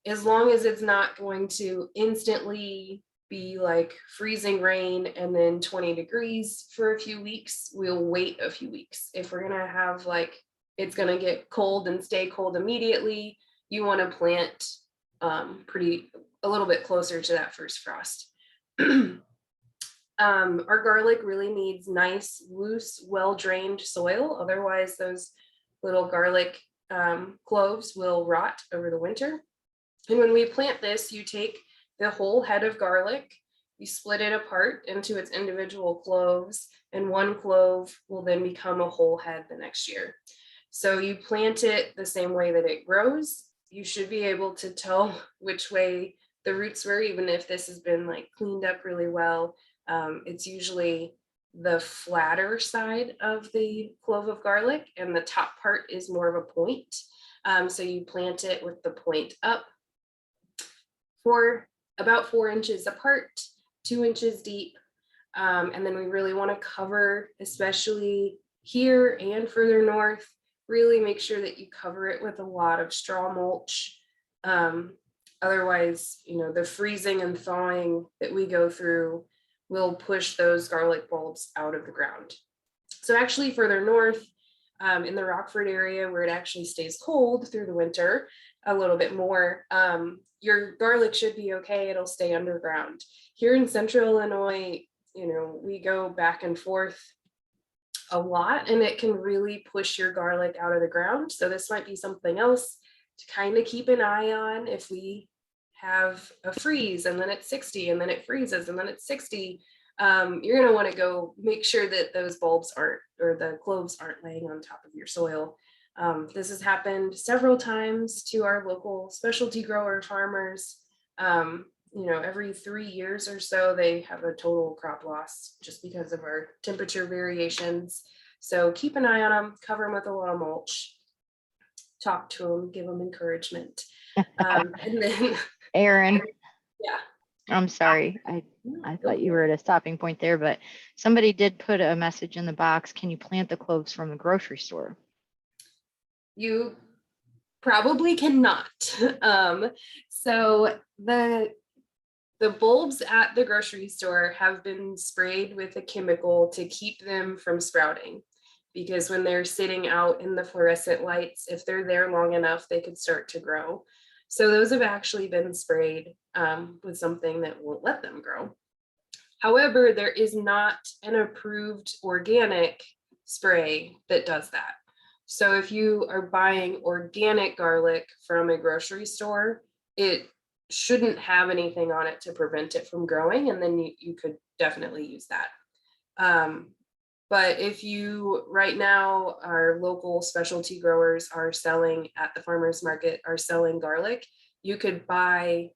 As long as it's not going to instantly be like freezing rain and then 20 degrees for a few weeks, we'll wait a few weeks. If we're gonna have like, it's gonna get cold and stay cold immediately, you want to plant a little bit closer to that first frost. Our garlic really needs nice, loose, well-drained soil. Otherwise, those little garlic cloves will rot over the winter. And when we plant this, you take the whole head of garlic, you split it apart into its individual cloves, and one clove will then become a whole head the next year. So you plant it the same way that it grows. You should be able to tell which way the roots were, even if this has been like cleaned up really well. It's usually the flatter side of the clove of garlic, and the top part is more of a point. So you plant it with the point up for about 4 inches apart, 2 inches deep. And then we really want to cover, especially here and further north, really make sure that you cover it with a lot of straw mulch. Otherwise, the freezing and thawing that we go through will push those garlic bulbs out of the ground. So actually further north, in the Rockford area where it actually stays cold through the winter a little bit more, your garlic should be okay. It'll stay underground. Here in Central Illinois, we go back and forth a lot, and it can really push your garlic out of the ground. So this might be something else to kind of keep an eye on. If we have a freeze and then it's 60 and then it freezes and then it's 60, you're going to want to go make sure that those bulbs aren't, or the cloves aren't laying on top of your soil. This has happened several times to our local specialty grower farmers. Every 3 years or so, they have a total crop loss just because of our temperature variations. So keep an eye on them, cover them with a little mulch, talk to them, give them encouragement. And then
Erin,
yeah.
I'm sorry. I thought you were at a stopping point there, but somebody did put a message in the box. Can you plant the cloves from the grocery store?
You probably cannot. So the bulbs at the grocery store have been sprayed with a chemical to keep them from sprouting, because when they're sitting out in the fluorescent lights, if they're there long enough, they could start to grow. So those have actually been sprayed with something that won't let them grow. However, there is not an approved organic spray that does that. So if you are buying organic garlic from a grocery store, it shouldn't have anything on it to prevent it from growing, and then you could definitely use that. But if you, right now, our local specialty growers are selling at the farmers market, are selling garlic, you could buy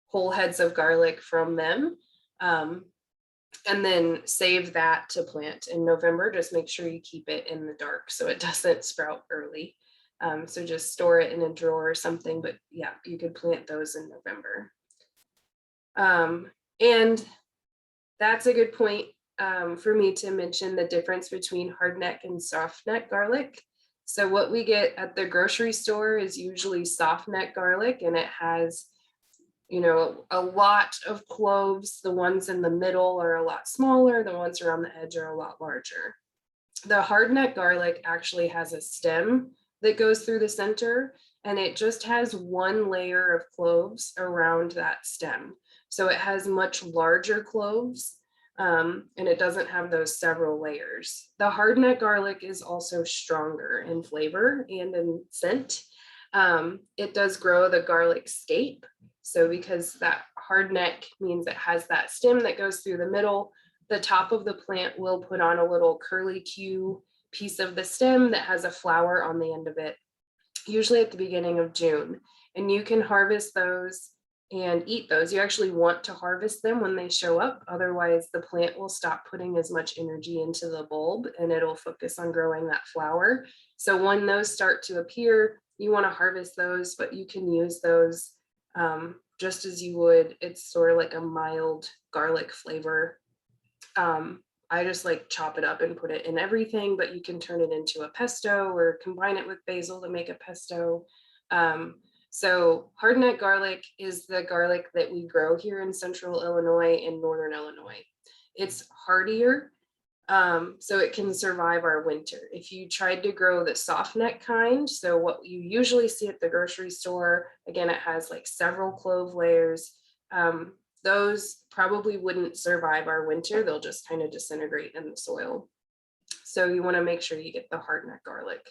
whole heads of garlic from them, and then save that to plant in November. Just make sure you keep it in the dark so it doesn't sprout early. So just store it in a drawer or something, but yeah, you could plant those in November. And that's a good point for me to mention the difference between hardneck and softneck garlic. So what we get at the grocery store is usually softneck garlic, and it has, a lot of cloves. The ones in the middle are a lot smaller. The ones around the edge are a lot larger. The hardneck garlic actually has a stem that goes through the center, and it just has one layer of cloves around that stem. So it has much larger cloves, and it doesn't have those several layers. The hardneck garlic is also stronger in flavor and in scent. It does grow the garlic scape. So because that hardneck means it has that stem that goes through the middle, the top of the plant will put on a little curly Q piece of the stem that has a flower on the end of it, usually at the beginning of June. And you can harvest those and eat those. You actually want to harvest them when they show up. Otherwise, the plant will stop putting as much energy into the bulb and it'll focus on growing that flower. So when those start to appear, you want to harvest those, but you can use those just as you would. It's sort of like a mild garlic flavor. I just like chop it up and put it in everything, but you can turn it into a pesto or combine it with basil to make a pesto. So hardneck garlic is the garlic that we grow here in central Illinois and northern Illinois. It's hardier, so it can survive our winter. If you tried to grow the soft neck kind, so what you usually see at the grocery store, again, it has like several clove layers. Those probably wouldn't survive our winter. They'll just kind of disintegrate in the soil. So you want to make sure you get the hardneck garlic.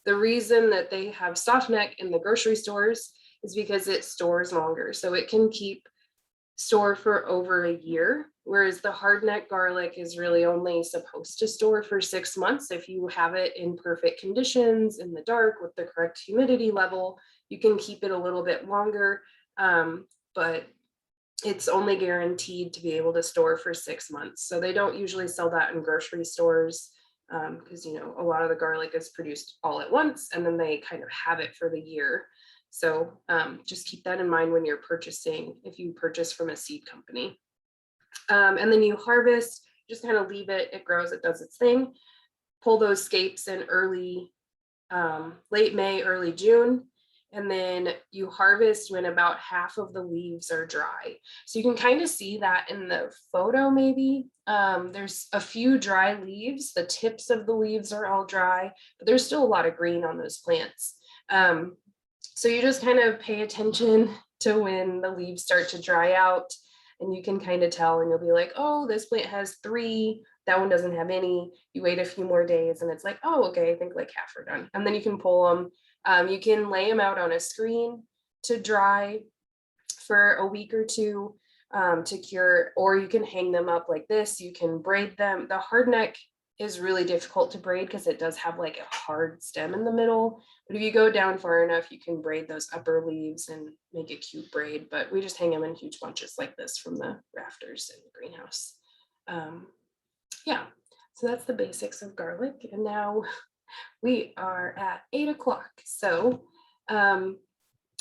The reason that they have soft neck in the grocery stores is because it stores longer. So it can keep store for over a year, whereas the hardneck garlic is really only supposed to store for 6 months. If you have it in perfect conditions in the dark with the correct humidity level, you can keep it a little bit longer, but it's only guaranteed to be able to store for 6 months. So they don't usually sell that in grocery stores because, you know, a lot of the garlic is produced all at once and then they kind of have it for the year. So just keep that in mind when you're purchasing, if you purchase from a seed company. And then you harvest, just kind of leave it, it grows, it does its thing. Pull those scapes in early, late May, early June. And then you harvest when about half of the leaves are dry. So you can kind of see that in the photo maybe. There's a few dry leaves. The tips of the leaves are all dry, but there's still a lot of green on those plants. So you just kind of pay attention to when the leaves start to dry out and you can kind of tell and you'll be like, oh, this plant has 3, that one doesn't have any. You wait a few more days and it's like, oh, okay, I think like half are done. And then you can pull them. You can lay them out on a screen to dry for a week or two to cure, or you can hang them up like this. You can braid them. The hardneck is really difficult to braid because it does have like a hard stem in the middle. But if you go down far enough, you can braid those upper leaves and make a cute braid. But we just hang them in huge bunches like this from the rafters in the greenhouse. Yeah, so that's the basics of garlic. And now we are at 8 o'clock. So I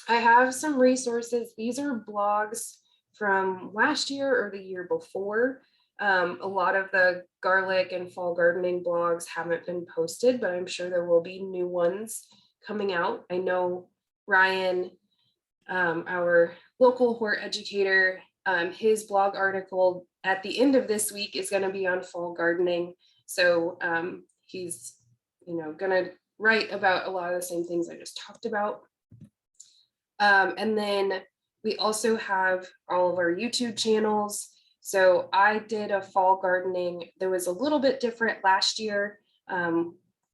have some resources. These are blogs from last year or the year before. A lot of the garlic and fall gardening blogs haven't been posted, but I'm sure there will be new ones coming out. I know Ryan, our local hort educator, his blog article at the end of this week is going to be on fall gardening. So he's, you know, going to write about a lot of the same things I just talked about. And then we also have all of our YouTube channels. So I did a fall gardening that was a little bit different last year.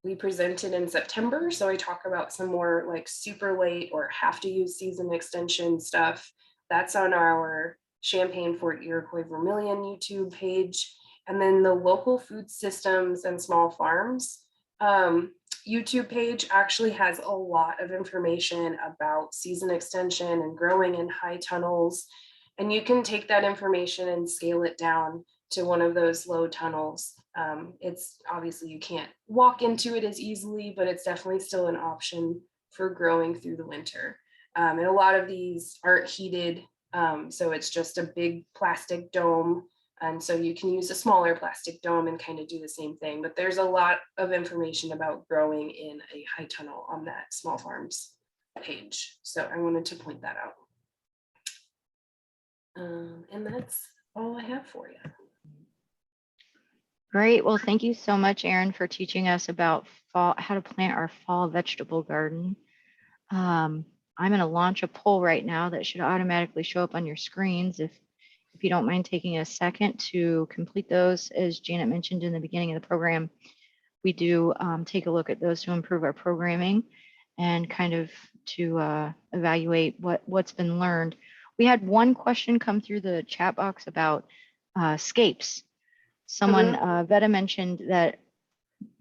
We presented in September. So I talk about some more like super late or have to use season extension stuff. That's on our Champaign Fort Iroquois Vermilion YouTube page. And then the local food systems and small farms YouTube page actually has a lot of information about season extension and growing in high tunnels. And you can take that information and scale it down to one of those low tunnels. It's obviously you can't walk into it as easily, but it's definitely still an option for growing through the winter. And a lot of these aren't heated. So it's just a big plastic dome. And so you can use a smaller plastic dome and kind of do the same thing, but there's a lot of information about growing in a high tunnel on that small farms page. So I wanted to point that out. And that's all I have for you.
Great. Well, thank you so much, Erin, for teaching us about fall, how to plant our fall vegetable garden. I'm going to launch a poll right now that should automatically show up on your screens. If you don't mind taking a second to complete those, as Janet mentioned in the beginning of the program, we do take a look at those to improve our programming and kind of to evaluate what's been learned. We had one question come through the chat box about scapes. Someone, Veta mentioned that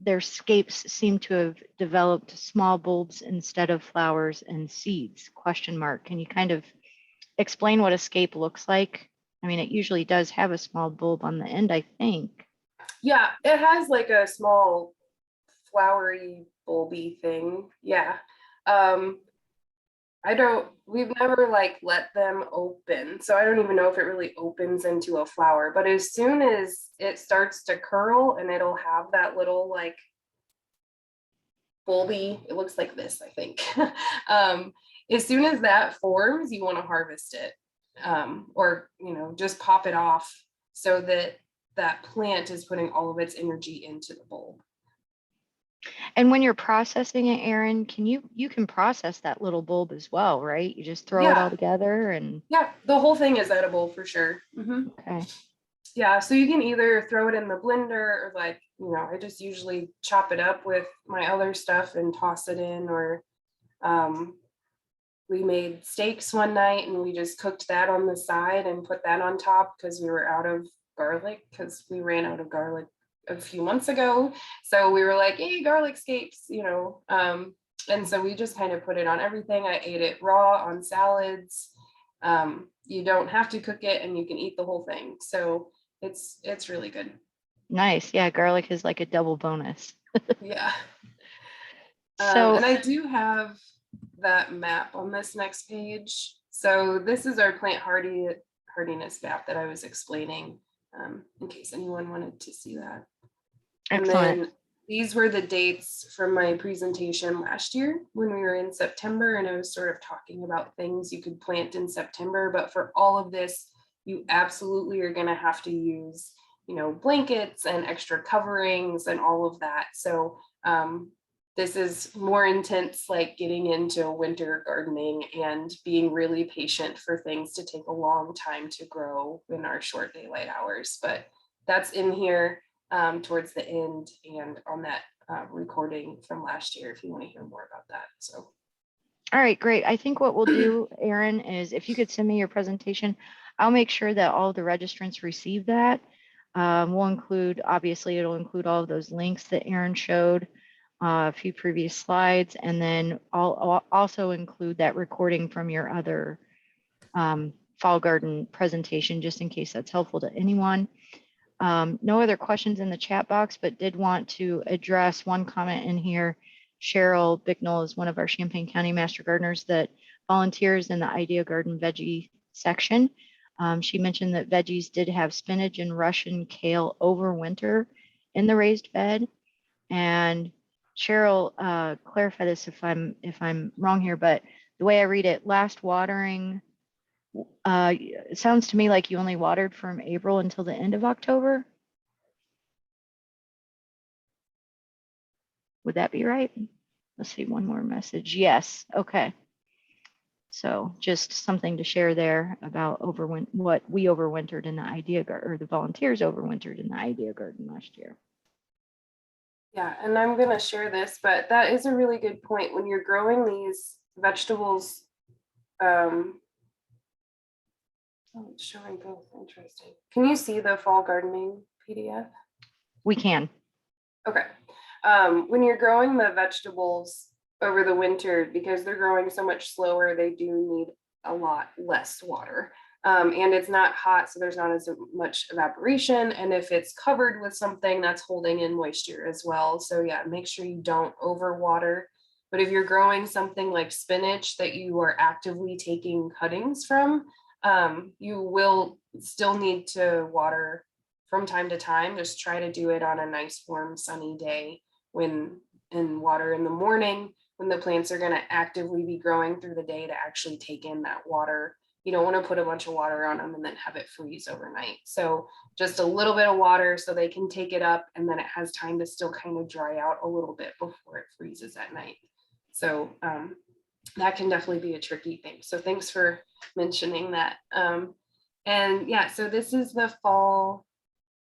their scapes seem to have developed small bulbs instead of flowers and seeds, question mark. Can you kind of explain what escape looks like? I mean, it usually does have a small bulb on the end, I think.
Yeah, it has like a small flowery bulby thing. Yeah. Um, we've never like let them open. So I don't even know if it really opens into a flower, but as soon as it starts to curl and it'll have that little like bulby, it looks like this, I think. As soon as that forms, you want to harvest it, or, just pop it off so that that plant is putting all of its energy into the bulb.
And when you're processing it, Erin, you can process that little bulb as well, right? You just throw it all
Yeah.
together and
Yeah, the whole thing is edible for sure.
okay.
Yeah, so you can either throw it in the blender or like, I just usually chop it up with my other stuff and toss it in, or we made steaks one night and we just cooked that on the side and put that on top because we were out of garlic, because we ran out of garlic a few months ago. So we were like, hey, garlic scapes, and so we just kind of put it on everything. I ate it raw on salads. You don't have to cook it and you can eat the whole thing. So it's really good.
Nice. Yeah, garlic is like a double bonus.
Yeah.
So,
And I do have that map on this next page. So this is our plant hardiness map that I was explaining, in case anyone wanted to see that.
excellent.
And then these were the dates from my presentation last year when we were in September, and I was sort of talking about things you could plant in September. But for all of this, you absolutely are going to have to use, blankets and extra coverings and all of that. So this is more intense, like getting into winter gardening and being really patient for things to take a long time to grow in our short daylight hours. But that's in here towards the end and on that recording from last year if you want to hear more about that. So
All right, great. I think what we'll do, Erin, is if you could send me your presentation, I'll make sure that all the registrants receive that. We'll include, obviously, it'll include all of those links that Erin showed, a few previous slides, and then I'll also include that recording from your other fall garden presentation, just in case that's helpful to anyone. No other questions in the chat box, but did want to address one comment in here. Cheryl Bicknell is one of our Champaign County Master Gardeners that volunteers in the Idea Garden veggie section. She mentioned that veggies did have spinach and Russian kale over winter in the raised bed. And Cheryl, clarify this if I'm wrong here, but the way I read it, last watering, it sounds to me like you only watered from April until the end of October. Would that be right? Let's see, one more message. Yes. Okay. So just something to share there about what we overwintered in the Idea Garden, or the volunteers overwintered in the Idea Garden last year.
yeah, and I'm going to share this, but that is a really good point. When you're growing these vegetables, oh, it's showing both. Interesting. Can you see the fall gardening PDF?
We can.
Okay. When you're growing the vegetables over the winter, because they're growing so much slower, they do need a lot less water. And it's not hot, so there's not as much evaporation. And if it's covered with something, that's holding in moisture as well. So yeah, make sure you don't overwater. But if you're growing something like spinach that you are actively taking cuttings from, you will still need to water from time to time. Just try to do it on a nice, warm, sunny day and water in the morning when the plants are going to actively be growing through the day to actually take in that water. You don't want to put a bunch of water on them and then have it freeze overnight. So just a little bit of water so they can take it up, and then it has time to still kind of dry out a little bit before it freezes at night. So that can definitely be a tricky thing. So thanks for mentioning that. And yeah, so this is the fall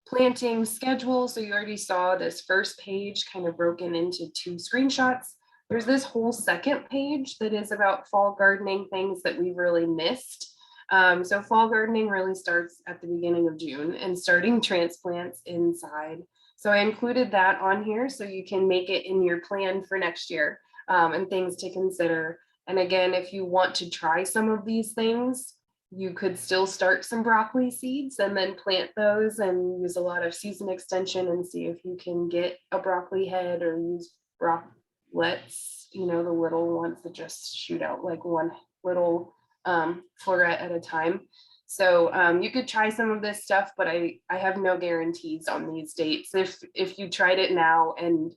planting schedule. So you already saw this first page kind of broken into 2 screenshots. There's this whole second page that is about fall gardening things that we really missed. So fall gardening really starts at the beginning of June and starting transplants inside. So I included that on here so you can make it in your plan for next year, and things to consider. And again, if you want to try some of these things, you could still start some broccoli seeds and then plant those and use a lot of season extension and see if you can get a broccoli head, or use brocklets, you know, the little ones that just shoot out like one little floret at a time. So you could try some of this stuff, but I have no guarantees on these dates. If you tried it now, and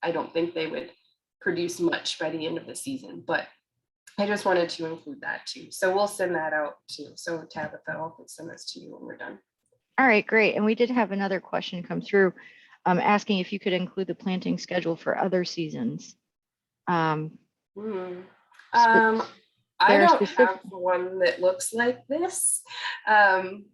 I don't think they would produce much by the end of the season, but I just wanted to include that too. So we'll send that out too. So Tabitha, I'll send this to you when we're done.
All right, great. And we did have another question come through asking if you could include the planting schedule for other seasons.
I don't
specific-
have one that looks like this. Mine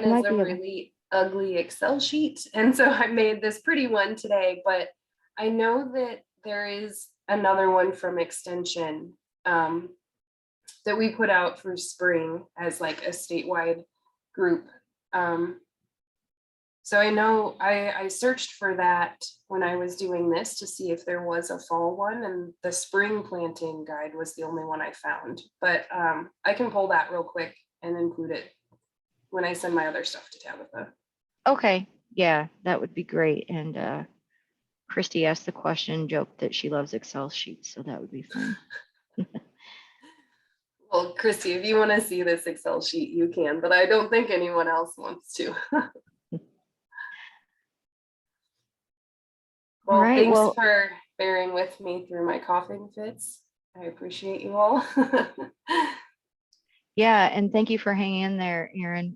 is
Might
a
be
really ugly Excel sheet. And so I made this pretty one today, but I know that there is another one from Extension that we put out for spring as like a statewide group. So I know I searched for that when I was doing this to see if there was a fall one, and the spring planting guide was the only one I found. But I can pull that real quick and include it when I send my other stuff to Tabitha.
Okay, yeah, that would be great. And Christy asked the question, joked that she loves Excel sheets, so that would be fun.
Well, Christy, if you want to see this Excel sheet, you can, but I don't think anyone else wants to. Well,
right,
thanks
well,
for bearing with me through my coughing fits. I appreciate you all.
yeah, and thank you for hanging in there, Erin.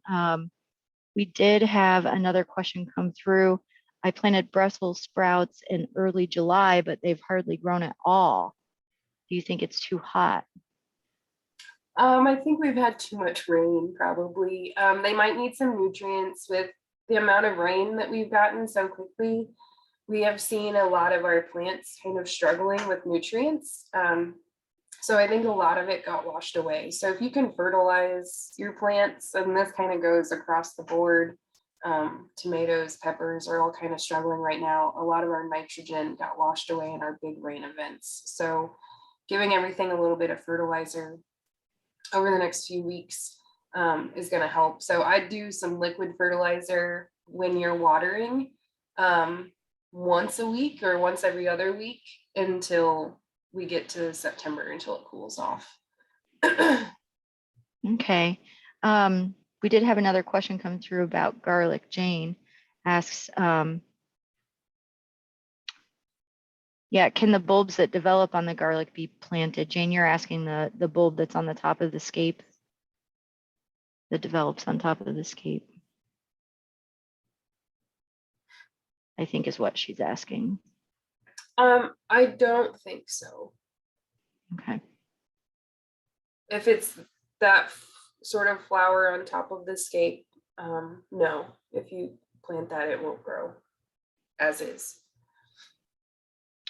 We did have another question come through. I planted Brussels sprouts in early July, but they've hardly grown at all. Do you think it's too hot?
I think we've had too much rain, probably. They might need some nutrients with the amount of rain that we've gotten so quickly. We have seen a lot of our plants kind of struggling with nutrients. So I think a lot of it got washed away. So if you can fertilize your plants, and this kind of goes across the board, tomatoes, peppers are all kind of struggling right now. A lot of our nitrogen got washed away in our big rain events. So giving everything a little bit of fertilizer over the next few weeks is going to help. So I do some liquid fertilizer when you're watering once a week or once every other week until we get to September, until it cools off.
Okay. We did have another question come through about garlic. Jane asks, yeah, can the bulbs that develop on the garlic be planted? Jane, you're asking the bulb that's on the top of the scape, that develops on top of the scape, I think is what she's asking.
I don't think so.
Okay.
If it's that sort of flower on top of the scape, no. If you plant that, it won't grow as is.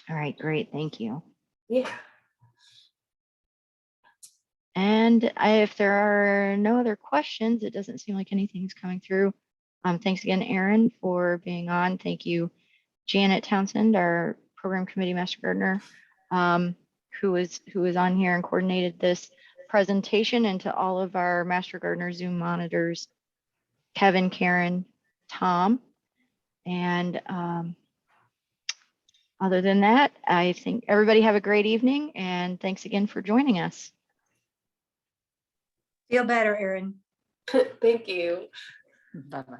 All right, great, thank you.
Yeah.
And if there are no other questions, it doesn't seem like anything's coming through. Thanks again, Erin, for being on. Thank you, Janet Townsend, our program committee master gardener, who is on here and coordinated this presentation, and to all of our master gardener Zoom monitors, Kevin, Karen, Tom, and other than that, I think everybody have a great evening, and thanks again for joining us.
Feel better, Erin.
Thank you.
Bye-bye.